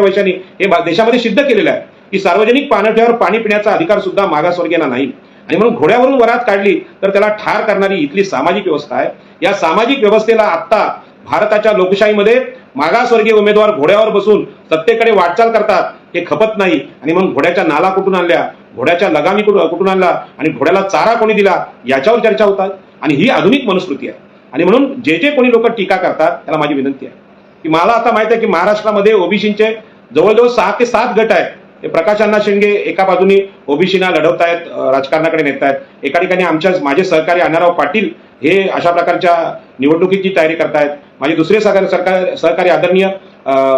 वैश्यांनी हे देशामध्ये सिद्ध केलेलं आहे की सार्वजनिक पाणवठ्यावर पाणी पिण्याचा अधिकार सुद्धा मागासवर्गीयांना नाही आणि म्हणून घोड्यावरून वरात काढली तर त्याला ठार करणारी इथली सामाजिक व्यवस्था आहे. या सामाजिक व्यवस्थेला आता भारताच्या लोकशाहीमध्ये मागासवर्गीय उमेदवार घोड्यावर बसून सत्तेकडे वाटचाल करतात हे खपत नाही आणि म्हणून घोड्याच्या नाला कुठून आणल्या, घोड्याच्या लगामी कुठून आणला आणि घोड्याला चारा कोणी दिला याच्यावर चर्चा होतात आणि ही आधुनिक मनुस्मृती आहे. आणि म्हणून जे कोणी लोक टीका करतात त्याला माझी विनंती आहे की मला आता माहित आहे की महाराष्ट्रामध्ये ओबीसीचे जवळजवळ 6 ते 7 गट आहेत. हे प्रकाश अण्णा शिंदे एका बाजूनी ओबीसीना लढवतायत, राजकारणाकडे नेत आहेत. एका ठिकाणी माझे सहकारी अण्णाराव पाटील हे अशा प्रकारच्या निवडणुकीची तयारी करतायत. माझे दुसरे सहकारी आदरणीय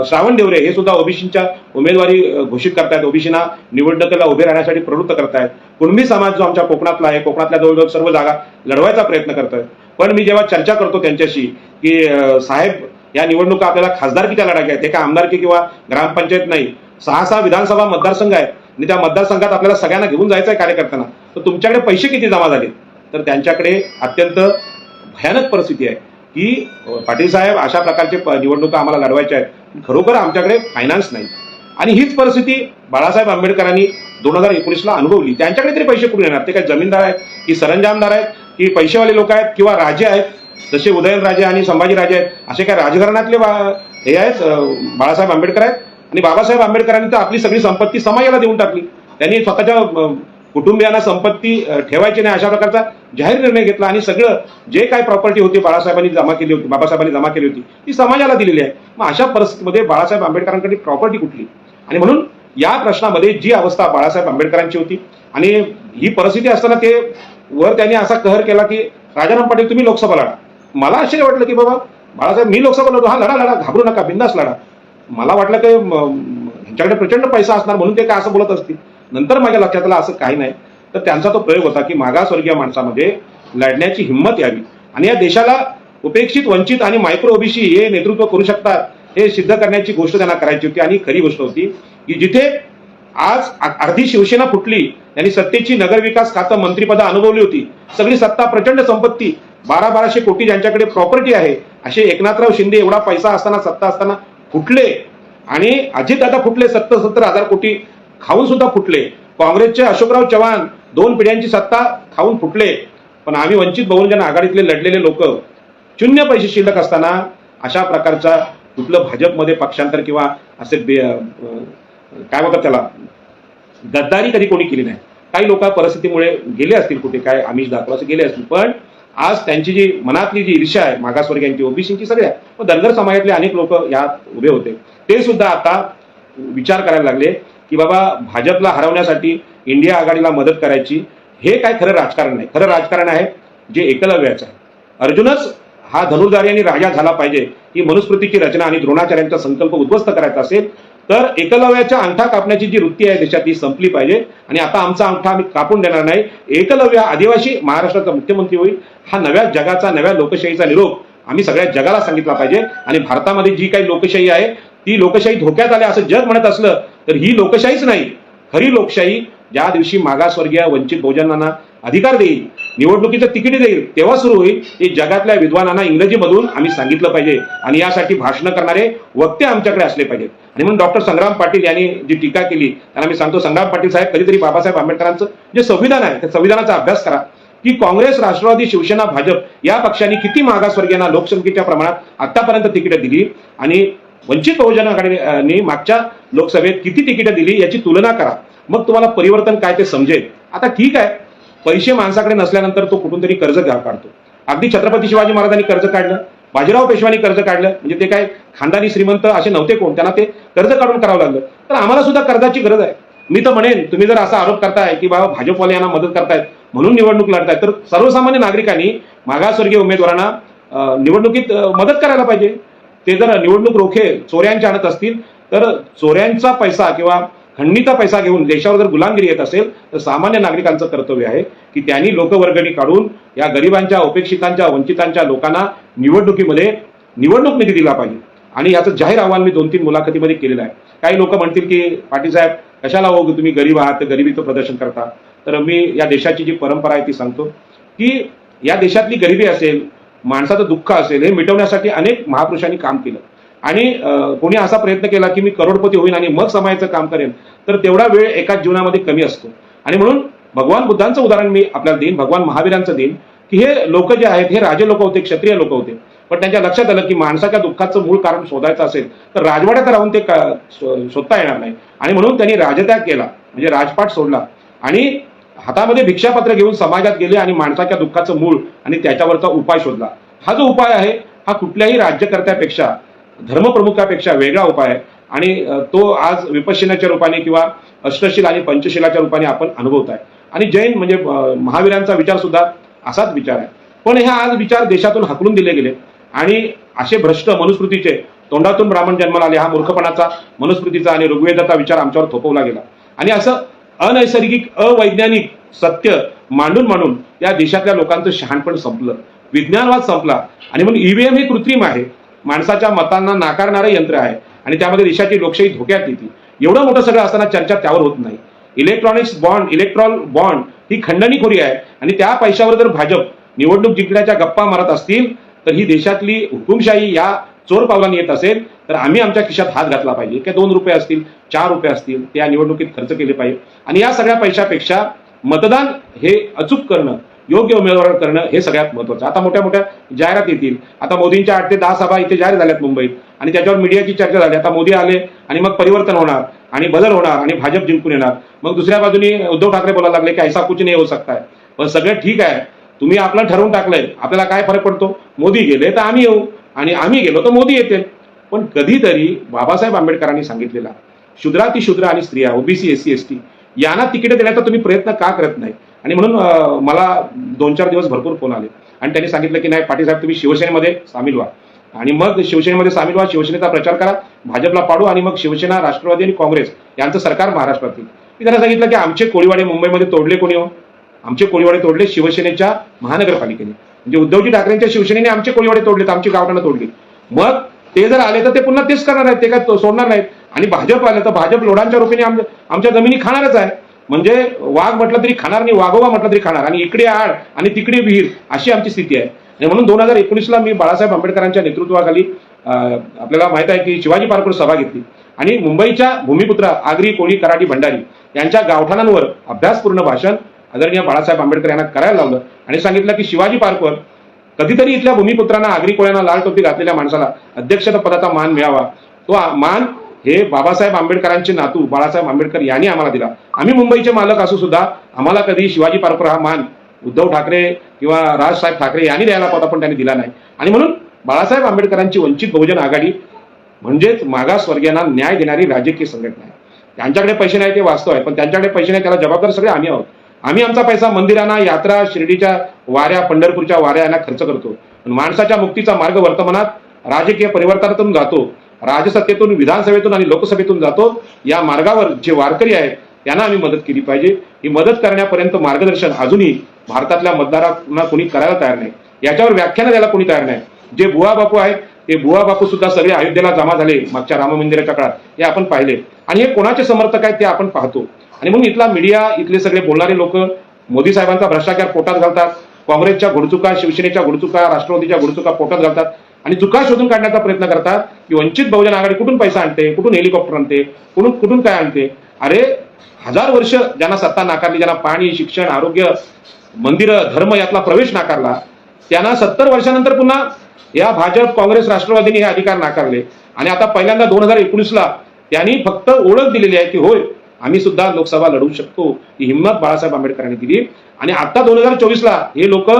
श्रावण देवरे हे सुद्धा ओबीसीच्या उमेदवारी घोषित करतायत, ओबीसीना निवडणुकीला उभे राहण्यासाठी प्रवृत्त करतायत. कुणबी समाज जो आमच्या कोकणातला आहे, कोकणातल्या जवळजवळ सर्व जागा लढवायचा प्रयत्न करतोय. पण मी जेव्हा चर्चा करतो त्यांच्याशी की साहेब या निवडणुका आपल्याला खासदारकीच्या लढायच्या आहेत, हे काय आमदारकी किंवा ग्रामपंचायत नाही, 6 विधानसभा मतदारसंघ आहेत आणि त्या मतदारसंघात आपल्याला सगळ्यांना घेऊन जायचं आहे कार्यकर्त्यांना, तर तुमच्याकडे पैसे किती जमा झाले. तर त्यांच्याकडे अत्यंत भयानक परिस्थिती आहे की पाटील साहेब अशा प्रकारचे निवडणुका आम्हाला लढवायच्या आहेत, खरोखर आमच्याकडे फायनान्स नाही. आणि हीच परिस्थिती बाळासाहेब आंबेडकरांनी 2019ला अनुभवली. त्यांच्याकडे तरी पैसे कुठून येणार, ते काय जमीनदार आहेत की सरंजामदार आहेत की पैसेवाले लोक आहेत किंवा राजे आहेत, जसे उदयनराजे आणि संभाजीराजे आहेत, असे काय राजघराण्यातले हे आहेत बाळासाहेब आंबेडकर आहेत. आणि बाबासाहेब आंबेडकरांनी तर आपली सगळी संपत्ती समाजाला देऊन टाकली. त्यांनी स्वतःच्या कुटुंबियांना संपत्ती ठेवायची नाही अशा प्रकारचा जाहीर निर्णय घेतला आणि सगळं जे काय प्रॉपर्टी होती बाबासाहेबांनी जमा केली होती ती समाजाला दिलेली आहे. मग अशा परिस्थितीमध्ये बाळासाहेब आंबेडकरांकडे प्रॉपर्टी कुठली. आणि म्हणून या प्रश्नामध्ये जी अवस्था बाळासाहेब आंबेडकरांची होती आणि ही परिस्थिती असताना ते त्यांनी असा कहर केला की राजाराम पाटील तुम्ही लोकसभा लढा. मला आश्चर्य वाटलं की बाबा बाळासाहेब मी लोकसभा लढतो, हा लढा घाबरू नका, बिंदास लढा. मला वाटलं की ह्यांच्याकडे प्रचंड पैसा असणार म्हणून ते काय असं बोलत असतील. नंतर माझ्या लक्षात आलं असं काही नाही. तर त्यांचा तो प्रयोग होता की मागासवर्गीय माणसामध्ये लढण्याची हिंमत यावी आणि या देशाला उपेक्षित वंचित आणि मायक्रो ओबीसी हे नेतृत्व करू शकतात हे सिद्ध करण्याची गोष्ट त्यांना करायची होती. आणि खरी गोष्ट होती की जिथे आज अर्धी शिवसेना फुटली, त्यांनी सत्तेची नगरविकास खातं मंत्रिपद अनुभवली होती, सगळी सत्ता प्रचंड संपत्ती 1200 कोटी ज्यांच्याकडे प्रॉपर्टी आहे, असे एकनाथराव शिंदे एवढा पैसा असताना सत्ता असताना फुटले. आणि अजितदादा फुटले, 70,000 कोटी खाऊन सुद्धा फुटले. काँग्रेसचे अशोकराव चव्हाण 2 पिढ्यांची सत्ता खाऊन फुटले. पण आम्ही वंचित बहुजन आघाडीतले लढलेले लोक 0 पैसे शिल्लक असताना अशा प्रकारचा कुठलं भाजपमध्ये पक्षांतर किंवा असे काय म्हणतात त्याला गद्दारी कधी कोणी केली नाही. काही लोक परिस्थितीमुळे गेले असतील कुठे, काय आमिष दाखवा असे गेले असतील, पण आज त्यांची जी मनातली जी ईर्ष्या आहे मागासवर्गीयांची ओबीसीची सगळ्या धनगर समाजातले अनेक लोक यात उभे होते, ते सुद्धा आता विचार करायला लागले की बाबा भाजपला हरवण्यासाठी इंडिया आघाडीला मदत करायची, हे काय खरं राजकारण नाही. खरं राजकारण आहे जे एकलव्याचं आहे. अर्जुनच हा धनुर्धारी आणि राजा झाला पाहिजे ही मनुस्मृतीची रचना आणि द्रोणाचार्यांचा संकल्प उद्ध्वस्त करायचा असेल तर एकलव्याच्या अंगठा कापण्याची जी वृत्ती आहे देशात ती संपली पाहिजे. आणि आता आमचा अंगठा आम्ही कापून देणार नाही. एकलव्य आदिवासी महाराष्ट्राचा मुख्यमंत्री होईल हा नव्या जगाचा, नव्या लोकशाहीचा निरोप आम्ही सगळ्या जगाला सांगितला पाहिजे. आणि भारतामध्ये जी काही लोकशाही आहे ती लोकशाही धोक्यात आली असं जग म्हणत असलं तर ही लोकशाहीच नाही. खरी लोकशाही ज्या दिवशी मागासवर्गीय वंचित बहुजनांना अधिकार देईल, निवडणुकीचं तिकीट देईल, तेव्हा सुरू होईल. हे जगातल्या विद्वानांना इंग्रजीमधून आम्ही सांगितलं पाहिजे आणि यासाठी भाषण करणारे वक्ते आमच्याकडे असले पाहिजेत. आणि म्हणून डॉक्टर संग्राम पाटील यांनी जी टीका केली त्यांना मी सांगतो, संग्राम पाटील साहेब कधीतरी बाबासाहेब आंबेडकरांचं जे संविधान आहे त्या संविधानाचा अभ्यास करा की काँग्रेस, राष्ट्रवादी, शिवसेना, भाजप या पक्षांनी किती मागासवर्गीयांना लोकसंख्येच्या प्रमाणात आतापर्यंत तिकीट दिली आणि वंचित बहुजन आघाडीने मागच्या लोकसभेत किती तिकीट दिली याची तुलना करा. मग तुम्हाला परिवर्तन काय ते समजेल. आता ठीक आहे, पैसे माणसाकडे नसल्यानंतर तो कुठून तरी कर्ज काढतो. अगदी छत्रपती शिवाजी महाराजांनी कर्ज काढलं, बाजीराव पेशवानी कर्ज काढलं, म्हणजे ते काय खानदानी श्रीमंत असे नव्हते कोण, त्यांना ते कर्ज काढून करावं लागलं. तर आम्हाला सुद्धा कर्जाची गरज आहे. मी तर म्हणेन तुम्ही जर असा आरोप करताय की बाबा भाजपवाले यांना मदत करतायत म्हणून निवडणूक लढतायत तर सर्वसामान्य नागरिकांनी मागासवर्गीय उमेदवारांना निवडणुकीत मदत करायला पाहिजे. ते जर निवडणूक रोखे चोऱ्यांच्या आणत असतील तर चोऱ्यांचा पैसा किंवा खंडीचा पैसा घेऊन देशावर जर गुलामगिरी येत असेल तर सामान्य नागरिकांचं कर्तव्य आहे की त्यांनी लोकवर्गणी काढून या गरिबांच्या, उपेक्षितांच्या, वंचितांच्या लोकांना निवडणुकीमध्ये निवडणूक निधी दिला पाहिजे. आणि याचं जाहीर आव्हान मी 2-3 मुलाखतीमध्ये केलेलं आहे. काही लोक म्हणतील की पाटील साहेब कशाला हो तुम्ही गरीब आहात, गरिबीचं प्रदर्शन करता. तर मी या देशाची जी परंपरा आहे ती सांगतो की या देशातली गरिबी असेल, माणसाचं दुःख असेल, हे मिटवण्यासाठी अनेक महापुरुषांनी काम केलं. आणि कोणी असा प्रयत्न केला की मी करोडपती होईन आणि मग समाजाचं काम करेन तर तेवढा वेळ एकाच जीवनामध्ये कमी असतो. आणि म्हणून भगवान बुद्धांचं उदाहरण मी आपल्याला देईन, भगवान महावीरांचं देईन की हे लोक जे आहेत हे राजे लोक होते, क्षत्रिय लोक होते. पण त्यांच्या लक्षात आलं की माणसाच्या दुःखाचं मूळ कारण शोधायचं असेल तर राजवाड्यात राहून ते शोधता येणार नाही. आणि म्हणून त्यांनी राजत्याग केला, म्हणजे राजपाट सोडला आणि हातामध्ये भिक्षापत्र घेऊन समाजात गेले आणि माणसाच्या दुःखाचं मूळ आणि त्याच्यावरचा उपाय शोधला. हा जो उपाय आहे हा कुठल्याही राज्यकर्त्यापेक्षा, धर्मप्रमुखापेक्षा वेगळा उपाय आहे. आणि तो आज विपश्यनाच्या रूपाने किंवा अष्टशील आणि पंचशिलाच्या रूपाने आपण अनुभवत आहे. आणि जैन म्हणजे महावीरांचा विचार सुद्धा असाच विचार आहे. पण हे आज विचार देशातून हाकलून दिले गेले आणि असे भ्रष्ट मनुस्मृतीचे, तोंडातून ब्राह्मण जन्माला आले हा मूर्खपणाचा मनुस्मृतीचा आणि ऋग्वेदाचा विचार आमच्यावर थोपवला गेला. आणि असं अनैसर्गिक, अवैज्ञानिक सत्य मांडून या देशातल्या लोकांचं शहाणपण संपलं, विज्ञानवाद संपला. आणि म्हणून ईव्हीएम हे कृत्रिम आहे, माणसाच्या मतांना नाकारणारं यंत्र आहे आणि त्यामध्ये देशाची लोकशाही धोक्यात येते. एवढं मोठं सगळं असताना चर्चा त्यावर होत नाही. इलेक्ट्रॉल बॉन्ड ही खंडणीखोरी आहे आणि त्या पैशावर जर भाजप निवडणूक जिंकण्याच्या गप्पा मारत असतील तर ही देशातली हुकुमशाही या चोर पावलांनी येत असेल तर आम्ही आमच्या खिशात हात घातला पाहिजे. की 2 रुपये असतील, 4 रुपये असतील, ते या निवडणुकीत खर्च केले पाहिजे. आणि या सगळ्या पैशापेक्षा मतदान हे अचूक करणं, योग्य उमेदवार करणं हे सगळ्यात महत्त्वाचं. आता मोठ्या मोठ्या जाहिरात येतील. आता मोदींच्या 8 ते 10 सभा इथे जाहीर झाल्यात मुंबईत आणि त्याच्यावर मीडियाची चर्चा झाली. आता मोदी आले आणि मग परिवर्तन होणार आणि बदल होणार आणि भाजप जिंकून येणार. मग दुसऱ्या बाजूनी उद्धव ठाकरे बोलायला लागले की ऐसा कुछ नाही हो सकता है. पण सगळं ठीक आहे, तुम्ही आपलं ठरवून टाकलंय, आपल्याला काय फरक पडतो, मोदी गेले तर आम्ही येऊ आणि आम्ही गेलो तर मोदी येतील. पण कधीतरी बाबासाहेब आंबेडकरांनी सांगितलेला शूद्रातिशूद्र आणि स्त्रिया, ओबीसी, एससी, एसटी यांना तिकीट देण्याचा तुम्ही प्रयत्न का करत नाही. आणि म्हणून मला 2-4 दिवस भरपूर फोन आले आणि त्यांनी सांगितलं की नाही पाटील साहेब तुम्ही शिवसेनेमध्ये सामील व्हा आणि मग शिवसेनेमध्ये सामील व्हा, शिवसेनेचा प्रचार करा, भाजपला पाडू आणि मग शिवसेना, राष्ट्रवादी आणि काँग्रेस यांचं सरकार महाराष्ट्रात येईल. मी त्यांना सांगितलं की आमचे कोळीवाडे मुंबईमध्ये तोडले कोणी हो? आमचे कोळीवाडे तोडले शिवसेनेच्या महानगरपालिकेने, म्हणजे उद्धवजी ठाकरेंच्या शिवसेनेने आमचे कोळीवाडे तोडलेत, आमची गावठाणं तोडली. मग ते जर आले तर ते पुन्हा तेच करणार आहेत, ते काय सोडणार नाहीत. आणि भाजप आले तर भाजप लोढांच्या रूपाने आमच्या जमिनी खाणारच आहे. म्हणजे वाघ म्हटलं तरी खाणार आणि वाघोबा म्हटलं तरी खाणार आणि इकडे आड आणि तिकडे विहीर अशी आमची स्थिती आहे. आणि म्हणून 2019ला मी बाळासाहेब आंबेडकरांच्या नेतृत्वाखाली आपल्याला माहित आहे की शिवाजी पार्कवर सभा घेतली आणि मुंबईच्या भूमिपुत्रा आगरी, कोळी, कराडी, भंडारी यांच्या गावठाणांवर अभ्यासपूर्ण भाषण आदरणीय बाळासाहेब आंबेडकर यांना करायला लावलं आणि सांगितलं की शिवाजी पार्कवर कधीतरी इथल्या भूमिपुत्रांना, आगरी कोळ्यांना, लाल टोपी घातलेल्या माणसाला अध्यक्षता पदाचा मान मिळावा. तो मान हे बाबासाहेब आंबेडकरांचे नातू बाळासाहेब आंबेडकर यांनी आम्हाला दिला. आम्ही मुंबईचे मालक असू सुद्धा आम्हाला कधी शिवाजी पार्कवर हा मान उद्धव ठाकरे किंवा राजसाहेब ठाकरे यांनी द्यायला होता, पण त्यांनी दिला नाही. आणि म्हणून बाळासाहेब आंबेडकरांची वंचित बहुजन आघाडी म्हणजेच मागासवर्गीयांना न्याय देणारी राजकीय संघटना आहे. त्यांच्याकडे पैसे नाही ते वास्तव आहे, पण त्यांच्याकडे पैसे नाही त्याला जबाबदार सगळे आम्ही आहोत. आम्ही आमचा पैसा मंदिरांना, यात्रा, शिर्डीच्या वाऱ्या, पंढरपूरच्या वाऱ्या यांना खर्च करतो. पण माणसाच्या मुक्तीचा मार्ग वर्तमानात राजकीय परिवर्तनातून जातो, राजसत्तेतून, विधानसभेतून आणि लोकसभेतून जातो. या मार्गावर जे वारकरी आहेत त्यांना आम्ही मदत केली पाहिजे. ही मदत करण्यापर्यंत मार्गदर्शन अजूनही भारतातल्या मतदारांना कोणी करायला तयार नाही. याच्यावर व्याख्यानं द्यायला कोणी तयार नाही. जे बुवा बापू आहेत ते बुवा बापू सुद्धा सगळे अयोध्येला जमा झाले मागच्या राम मंदिराच्या काळात, हे आपण पाहिले. आणि हे कोणाचे समर्थक आहेत ते आपण पाहतो. आणि म्हणून इथला मीडिया, इथले सगळे बोलणारे लोक मोदी साहेबांचा भ्रष्टाचार पोटात घालतात, काँग्रेसच्या घोडचुका, शिवसेनेच्या घोडचुका, राष्ट्रवादीच्या घोडचुका पोटात घालतात आणि चुका शोधून काढण्याचा प्रयत्न करतात की वंचित बहुजन आघाडी कुठून पैसा आणते, कुठून हेलिकॉप्टर आणते, कुठून काय आणते. अरे 1000 वर्ष ज्यांना सत्ता नाकारली, ज्यांना पाणी, शिक्षण, आरोग्य, मंदिरं, धर्म यातला प्रवेश नाकारला, त्यांना 70 वर्षानंतर पुन्हा या भाजप, काँग्रेस, राष्ट्रवादीने हे अधिकार नाकारले. आणि आता पहिल्यांदा 2019ला त्यांनी फक्त ओळख दिलेली आहे की होय आम्ही सुद्धा लोकसभा लढवू शकतो, ही हिंमत बाळासाहेब आंबेडकरांनी दिली. आणि आता 2024ला हे लोक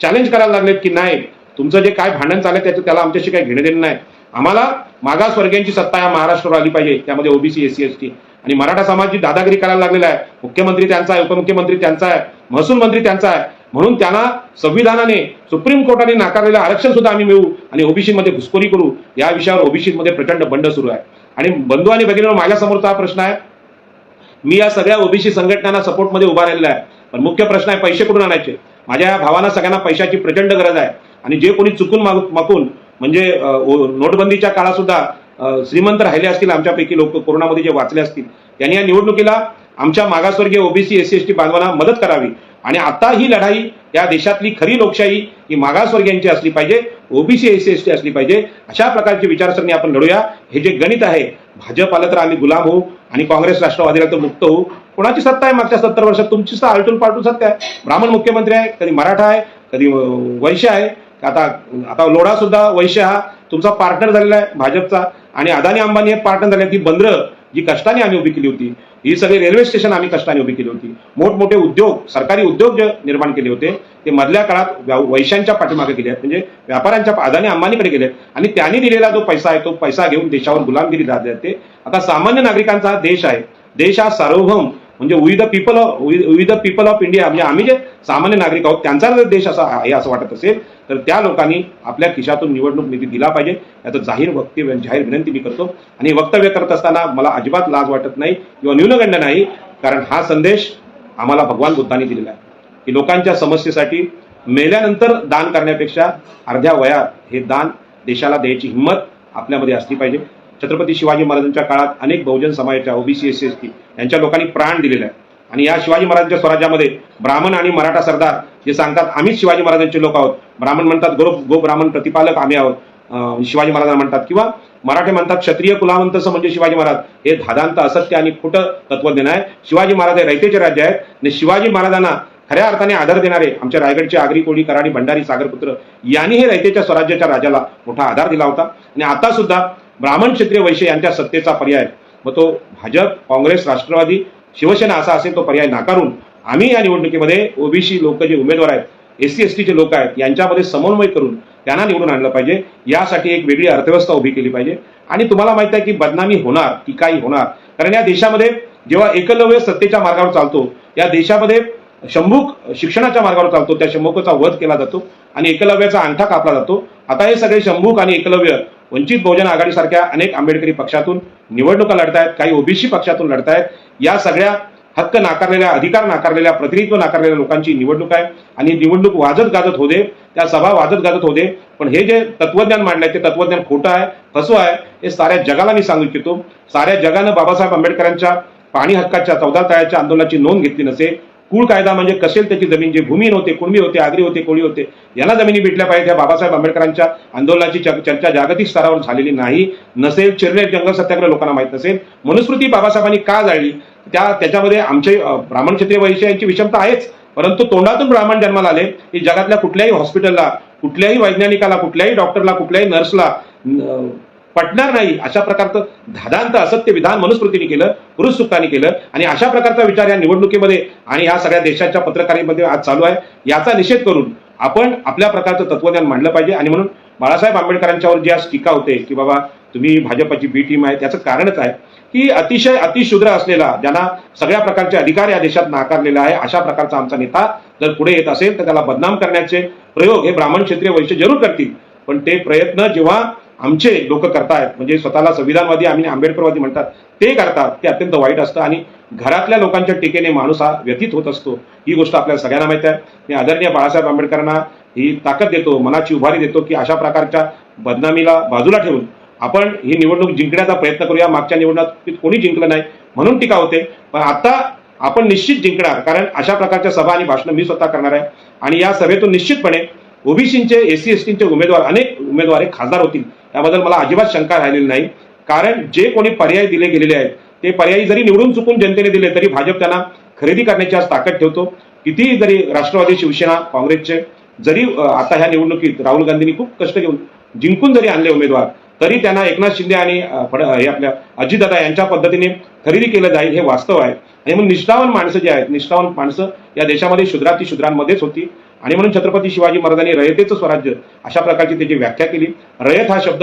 चॅलेंज करायला लागलेत की नाही, तुमचं जे काय भांडण चाललंय त्याला आमच्याशी काही घेणं देणं नाही. आम्हाला मागासवर्गीयांची सत्ता या महाराष्ट्रावर आली पाहिजे, त्यामध्ये ओबीसी, एससी, एसटी. आणि मराठा समाज जी दादागिरी करायला लागलेला आहे, मुख्यमंत्री त्यांचा आहे, उपमुख्यमंत्री त्यांचा आहे, महसूल मंत्री त्यांचा आहे, म्हणून त्यांना संविधानाने, सुप्रीम कोर्टाने नाकारलेलं आरक्षण सुद्धा आम्ही मिळवू आणि ओबीसी मध्ये घुसखोरी करू. या विषयावर ओबीसी मध्ये प्रचंड बंड सुरू आहे. आणि बंधू आणि भगिनींनो, माझ्यासमोरचा हा प्रश्न आहे. मी या सगळ्या ओबीसी संघटनांना सपोर्टमध्ये उभा राहिलेला आहे, पण मुख्य प्रश्न आहे पैसे कुठून आणायचे. माझ्या या भावांना सगळ्यांना पैशाची प्रचंड गरज आहे. आणि जे कोणी चुकून मागून म्हणजे नोटबंदीच्या काळात सुद्धा श्रीमंत राहिले असतील आमच्यापैकी लोक, कोरोनामध्ये जे वाचले असतील, त्यांनी या निवडणुकीला आमच्या मागासवर्गीय ओबीसी, एससी, एसटी बांधवांना मदत करावी. आणि आता ही लढाई, या देशातली खरी लोकशाही ही मागासवर्गीयांची असली पाहिजे, ओबीसी, एससी, एसटी असली पाहिजे. अशा प्रकारची विचारसरणी आपण लढूया. हे जे गणित आहे, भाजप आलं तर आम्ही गुलाम होऊ आणि काँग्रेस, राष्ट्रवादीला तर मुक्त होऊ. कोणाची सत्ता आहे मागच्या 70 वर्षात? तुमची सुद्धा आलटून पालटून सत्ता आहे. ब्राह्मण मुख्यमंत्री आहे, कधी मराठा आहे, कधी वैश्य आहे. आता लोढा सुद्धा वैश्य हा तुमचा पार्टनर झालेला आहे भाजपचा. आणि अदानी अंबानी हे पार्टनर झाले. ती बंदरं जी कष्टाने आम्ही उभी केली होती, ही सगळी रेल्वे स्टेशन आम्ही कष्टाने उभी केली होती, मोठमोठे उद्योग, सरकारी उद्योग जे निर्माण केले होते ते मधल्या काळात वैश्यांच्या पाठीमागे गेले आहेत, म्हणजे व्यापाऱ्यांच्या, अदानी अंबानीकडे गेले. आणि त्यांनी दिलेला जो पैसा आहे तो पैसा घेऊन देशावर गुलामगिरी जाते. आता सामान्य नागरिकांचा हा देश आहे. देश हा सार्वभौम, म्हणजे we the people of India, म्हणजे आम्ही जे सामान्य नागरिक आहोत त्यांचा जर देश असा आहे असं वाटत असेल तर त्या लोकांनी आपल्या खिशातून निवडणूक निधी दिला पाहिजे. याचं जाहीर विनंती मी करतो. आणि वक्तव्य करत असताना मला अजिबात लाज वाटत नाही किंवा न्यूनगंड नाही, कारण हा संदेश आम्हाला भगवान बुद्धांनी दिलेला आहे की लोकांच्या समस्येसाठी मेल्यानंतर दान करण्यापेक्षा अर्ध्या वयात हे दान देशाला द्यायची हिंमत आपल्यामध्ये असली पाहिजे. छत्रपती शिवाजी महाराजांच्या काळात अनेक बहुजन समाजाच्या, ओबीसी, एससी, एसटी यांच्या लोकांनी प्राण दिलेला आहे. आणि या शिवाजी महाराजांच्या स्वराज्यामध्ये ब्राह्मण आणि मराठा सरदार जे सांगतात आम्हीच शिवाजी महाराजांचे लोक आहोत. ब्राह्मण म्हणतात गो ब्राह्मण प्रतिपालक आम्ही आहोत, शिवाजी महाराजांना म्हणतात. किंवा मराठे म्हणतात क्षत्रिय कुलावंत म्हणजे शिवाजी महाराज. हे धादांत, असत्य आणि खोटं तत्वज्ञान आहे. शिवाजी महाराज हे रयतेचे राज्य आहेत आणि शिवाजी महाराजांना खऱ्या अर्थाने आदर देणारे आमच्या रायगडचे आगरी, कोळी, कराडी, भंडारी, सागरपुत्र यांनी हे रयतेच्या स्वराज्याच्या राजाला मोठा आधार दिला होता. आणि आता सुद्धा ब्राह्मण, क्षत्रिय, वैश्य यांच्या सत्तेचा पर्याय मग तो भाजप, काँग्रेस, राष्ट्रवादी, शिवसेना असा असेल तो पर्याय नाकारून आम्ही या निवडणुकीमध्ये ओबीसी लोक जे उमेदवार आहेत, एससी, एसटीचे लोक आहेत, यांच्यामध्ये समन्वय करून त्यांना निवडून आणलं पाहिजे. यासाठी एक वेगळी अर्थव्यवस्था उभी केली पाहिजे. आणि तुम्हाला माहित आहे की बदनामी होणार, टीकाही होणार, कारण या देशामध्ये जेव्हा एकलव्य सत्तेच्या मार्गावर चालतो, या देशामध्ये शंभूक शिक्षणाच्या मार्गावर चालतो, त्या शंभूकाचा वध केला जातो आणि एकलव्याचा अंगठा कापला जातो. आता हे सगळे शंभूक आणि एकलव्य वंचित बहुजन आघाडीसारख्या अनेक आंबेडकरी पक्षातून निवडणुका लढतायत, काही ओबीसी पक्षातून लढतायत. या सगळ्या हक्क नाकारलेल्या, अधिकार नाकारलेल्या, प्रतिनिधित्व नाकारलेल्या लोकांची निवडणूक आहे. आणि निवडणूक वाजत गाजत होऊ दे, त्या सभा वाजत गाजत होऊ दे, पण हे जे तत्वज्ञान मांडलंय ते तत्वज्ञान खोटं आहे, फसवं आहे. हे साऱ्या जगाला मी सांगू इच्छितो. साऱ्या जगानं बाबासाहेब आंबेडकरांच्या पाणी हक्काच्या 14 तळ्याच्या आंदोलनाची नोंद घेतली नसेल. कुळ कायदा म्हणजे कसेल त्याची जमीन, जे भूमीहीन होते, कुणबी होते, आगरी होते, कोळी होते, यांना जमिनी भेटल्या पाहिजे. त्या बाबासाहेब आंबेडकरांच्या आंदोलनाची चर्चा जागतिक स्तरावर झालेली नाही नसेल. चिरले जंगल सत्याग्रह लोकांना माहित नसेल. मनुस्मृती बाबासाहेबांनी का जाळली, त्याच्यामध्ये आमचे ब्राह्मण, क्षत्रिय, वैश्य यांची विषमता आहेच, परंतु तोंडातून ब्राह्मण जन्माला आले की जगातल्या कुठल्याही हॉस्पिटलला, कुठल्याही वैज्ञानिकाला, कुठल्याही डॉक्टरला, कुठल्याही नर्सला पटणार नाही. अशा प्रकारचं धादांत असत्य विधान मनुस्मृतीने केलं, पुरुष सुक्तांनी केलं. आणि अशा प्रकारचा विचार या निवडणुकीमध्ये आणि या सगळ्या देशाच्या पत्रकारितेमध्ये आज चालू आहे. याचा निषेध करून आपण आपल्या प्रकारचं तत्वज्ञान मांडलं पाहिजे. आणि म्हणून बाळासाहेब आंबेडकरांच्यावर जी आज टीका होते की बाबा तुम्ही भाजपची बी टीम आहे, त्याचं कारणच आहे की अतिशय अतिशूद्र असलेला, ज्यांना सगळ्या प्रकारचे अधिकार या देशात नाकारलेला आहे, अशा प्रकारचा आमचा नेता जर पुढे येत असेल तर त्याला बदनाम करण्याचे प्रयोग हे ब्राह्मण क्षत्रिय वैश्य जरूर करतील. पण ते प्रयत्न जेव्हा आमचे लोक करतायत, म्हणजे स्वतःला संविधानवादी आणि आंबेडकरवादी म्हणतात, ते करतात, ते अत्यंत वाईट असतं. आणि घरातल्या लोकांच्या टीकेने माणूस हा व्यतीत होत असतो, ही गोष्ट आपल्याला सगळ्यांना माहिती आहे. मी आदरणीय बाळासाहेब आंबेडकरांना ही ताकद देतो, मनाची उभारी देतो की अशा प्रकारच्या बदनामीला बाजूला ठेवून आपण ही निवडणूक जिंकण्याचा प्रयत्न करूया. मागच्या निवडणुकीत कोणी जिंकलं नाही म्हणून टीका होते, पण आता आपण निश्चित जिंकणार, कारण अशा प्रकारच्या सभा आणि भाषणं मी स्वतः करणार आहे. आणि या सभेतून निश्चितपणे ओबीसीचे, एससी एसटीचे उमेदवार, अनेक उमेदवार हे खासदार होतील, याबद्दल मला अजिबात शंका राहिलेली नाही. कारण जे कोणी पर्याय दिले गेलेले आहेत ते पर्यायी जरी निवडून चुकून जनतेने दिले तरी भाजप त्यांना खरेदी करण्याची आज ताकद ठेवतो. कितीही जरी राष्ट्रवादी, शिवसेना, काँग्रेसचे जरी आता ह्या निवडणुकीत राहुल गांधींनी खूप कष्ट घेऊन जिंकून जरी आणले उमेदवार, तरी त्यांना एकनाथ शिंदे आणि हे आपल्या अजितदादा यांच्या पद्धतीने खरेदी केलं जाईल, हे वास्तव आहे. आणि म्हणून निष्ठावान माणसं जे आहेत, निष्ठावान माणसं या देशामध्ये शूद्राती शूद्रांमध्येच होती. आणि म्हणून छत्रपती शिवाजी महाराजांनी रयतेचं स्वराज्य अशा प्रकारची त्याची व्याख्या केली. रयत हा शब्द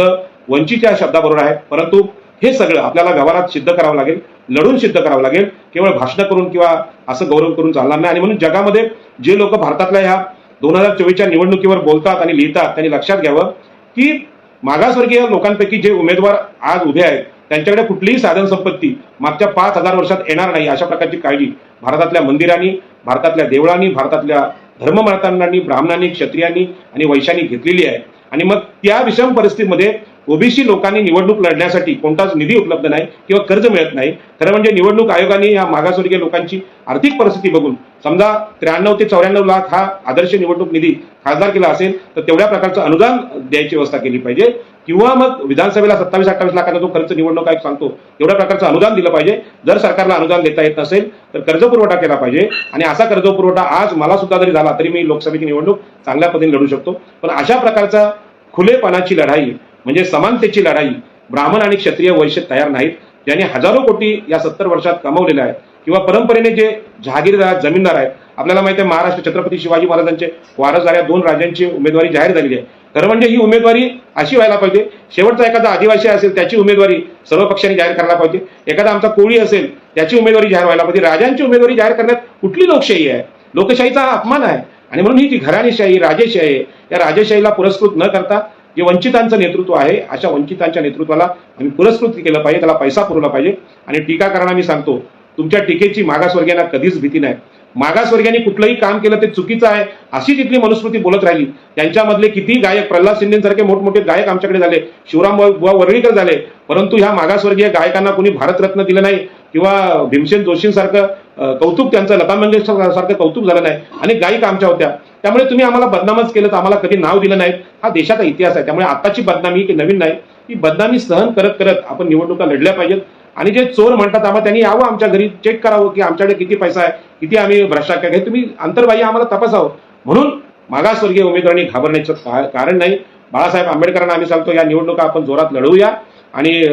वंचितच्या शब्दाबरोबर आहे, परंतु हे सगळं आपल्याला व्यवहारात सिद्ध करावं लागेल, लढून सिद्ध करावं लागेल. केवळ भाषणं करून किंवा असं गौरव करून चालणार नाही. आणि म्हणून जगामध्ये जे लोक भारतातल्या ह्या 2024च्या निवडणुकीवर बोलतात आणि लिहितात, त्यांनी लक्षात घ्यावं की मागासवर्गीय लोकांपैकी जे उमेदवार आज उभे आहेत त्यांच्याकडे कुठलीही साधन संपत्ती मागच्या 5,000 वर्षात येणार नाही, अशा प्रकारची काळजी भारतातल्या मंदिरांनी, भारतातल्या देवळांनी, भारतातल्या धर्ममतांनी, ब्राह्मणांनी, क्षत्रियांनी आणि वैश्यांनी घेतलेली आहे. आणि मग त्या विषम परिस्थितीमध्ये ओबीसी लोकांनी निवडणूक लढण्यासाठी कोणताच निधी उपलब्ध नाही किंवा कर्ज मिळत नाही. खरं म्हणजे निवडणूक आयोगाने या मागासवर्गीय लोकांची आर्थिक परिस्थिती बघून समजा 93 ते 94 लाख हा आदर्श निवडणूक निधी खासदार केला असेल तर तेवढ्या प्रकारचं अनुदान द्यायची व्यवस्था केली पाहिजे. किंवा मग विधानसभेला 27-28 लाखाचा जो खर्च निवडणूक आयोग सांगतो तेवढ्या प्रकारचं अनुदान दिलं पाहिजे. जर सरकारला अनुदान देता येत नसेल तर कर्जपुरवठा केला पाहिजे. आणि असा कर्जपुरवठा आज मला सुद्धा जरी झाला तरी मी लोकसभेची निवडणूक चांगल्या पद्धतीने लढू शकतो. पण अशा प्रकारचा खुलेपणाची लढाई, म्हणजे समानतेची लढाई ब्राह्मण आणि क्षत्रिय वैश्य तयार नाहीत. ज्यांनी हजारो कोटी या 70 वर्षात कमवलेले आहेत किंवा परंपरेने जे जहागीरदार, जमीनदार आहेत. आपल्याला माहिती आहे महाराष्ट्र छत्रपती शिवाजी महाराजांचे वारसदार 2 राज्यांची उमेदवारी जाहीर झालेली आहे. खरं म्हणजे ही उमेदवारी अशी व्हायला पाहिजे, शेवटचा एखादा आदिवासी असेल त्याची उमेदवारी सर्व पक्षांनी जाहीर करायला पाहिजे, एखादा आमचा कोळी असेल त्याची उमेदवारी जाहीर व्हायला पाहिजे. राजांची उमेदवारी जाहीर करण्यात कुठली लोकशाही आहे? लोकशाहीचा हा अपमान आहे. आणि म्हणून ही जी घराणेशाही, राजेशाही आहे, या राजेशाहीला पुरस्कृत न करता जे वंचितांचं नेतृत्व आहे, अशा वंचितांच्या नेतृत्वाला आम्ही पुरस्कृत केलं पाहिजे, त्याला पैसा पुरवला पाहिजे. आणि टीका करणारा मी सांगतो, तुमच्या टीकेची मागासवर्गीयांना कधीच भीती नाही. मागासवर्गीयांनी कुठलंही काम केलं ते चुकीचं आहे अशी तिथली मनुस्मृती बोलत राहिली. त्यांच्यामधले किती गायक, प्रल्हाद शिंदेसारखे मोठमोठे गायक आमच्याकडे झाले, शिवराम बुवा वर्ळीकर झाले, परंतु ह्या मागासवर्गीय गायकांना कोणी भारतरत्न दिलं नाही किंवा भीमसेन जोशींसारखं कौतुक, त्यांचं लता मंगेशकर सारखं कौतुक झालं नाही. आणि गायिका आमच्या होत्या, त्यामुळे तुम्ही आम्हाला बदनामच केलं, तर आम्हाला कधी नाव दिलं नाही. हा देशाचा इतिहास आहे. त्यामुळे आताची बदनामी ही नवीन नाही, ही बदनामी सहन करत करत आपण निवडणुका लढल्या पाहिजेत. आणि जे चोर म्हणतात आम्हाला, त्यांनी यावं आमच्या घरी, चेक करावं की आमच्याकडे किती पैसा आहे, किती आम्ही भ्रष्टाचार आहे, तुम्ही अंतर्बाह्य आम्हाला तपासावं. म्हणून मागासवर्गीय उमेदवारांनी घाबरण्याचं कारण नाही. बाळासाहेब आंबेडकरांना आम्ही सांगतो, या निवडणुका आपण जोरात लढवूया. आणि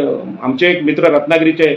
आमचे एक मित्र रत्नागिरीचे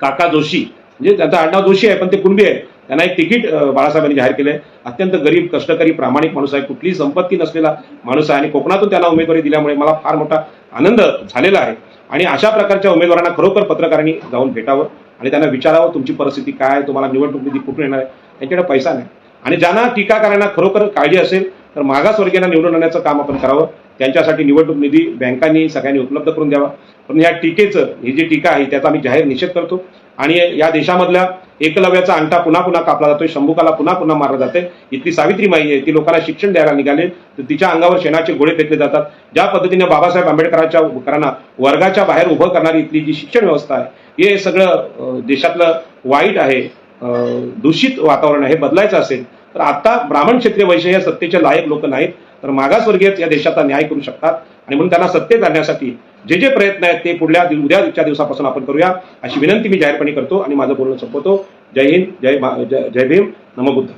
काका जोशी, म्हणजे त्यांचा आडनाव जोशी आहे पण ते कुणबी आहे, त्यांना एक तिकीट बाळासाहेबांनी जाहीर केलंय. अत्यंत गरीब, कष्टकरी, प्रामाणिक माणूस आहे, कुठलीही संपत्ती नसलेला माणूस आहे. आणि कोकणातून त्याला उमेदवारी दिल्यामुळे मला फार मोठा आनंद झालेला आहे. आणि अशा प्रकारच्या उमेदवारांना खरोखर पत्रकारांनी जाऊन भेटावं आणि त्यांना विचारावं तुमची परिस्थिती काय, तुम्हाला निवडणूक निधी कुठून येणार आहे, त्यांच्याकडे पैसा नाही. आणि ज्यांना टीकाकारांना खरोखर काळजी असेल तर मागासवर्गीयांना निवडून आणण्याचं काम आपण करावं. त्यांच्यासाठी निवडणूक निधी बँकांनी सगळ्यांनी उपलब्ध करून द्यावा. पण या टीकेचं, ही जी टीका आहे त्याचा आम्ही जाहीर निषेध करतो. आणि या देशामधल्या एकलव्याचा अंगठा पुन्हा पुन्हा कापला जातोय, शंभुकाला पुन्हा पुन्हा मारलं जाते. इथली सावित्रीमाई आहे, ती लोकांना शिक्षण द्यायला निघाले तर तिच्या अंगावर शेणाचे गोळे फेकले जातात. ज्या पद्धतीने बाबासाहेब आंबेडकरांच्या वर्गाच्या बाहेर उभं करणारी इथली जी शिक्षण व्यवस्था आहे, हे सगळं देशातलं वाईट आहे, दूषित वातावरण आहे. हे बदलायचं असेल तर आता ब्राह्मण क्षत्रिय वैश्य या सत्तेचे लायक लोक नाहीत, तर मागासवर्गीयच या देशाचा न्याय करू शकतात. आणि म्हणून त्यांना सत्तेत आणण्यासाठी जे जे प्रयत्न आहेत ते उद्याच्या दिवसापासून आपण करूया, अशी विनंती मी जाहीरपणे करतो आणि माझं बोलणं संपवतो. जय हिंद, जय भीम, नमो बुद्ध.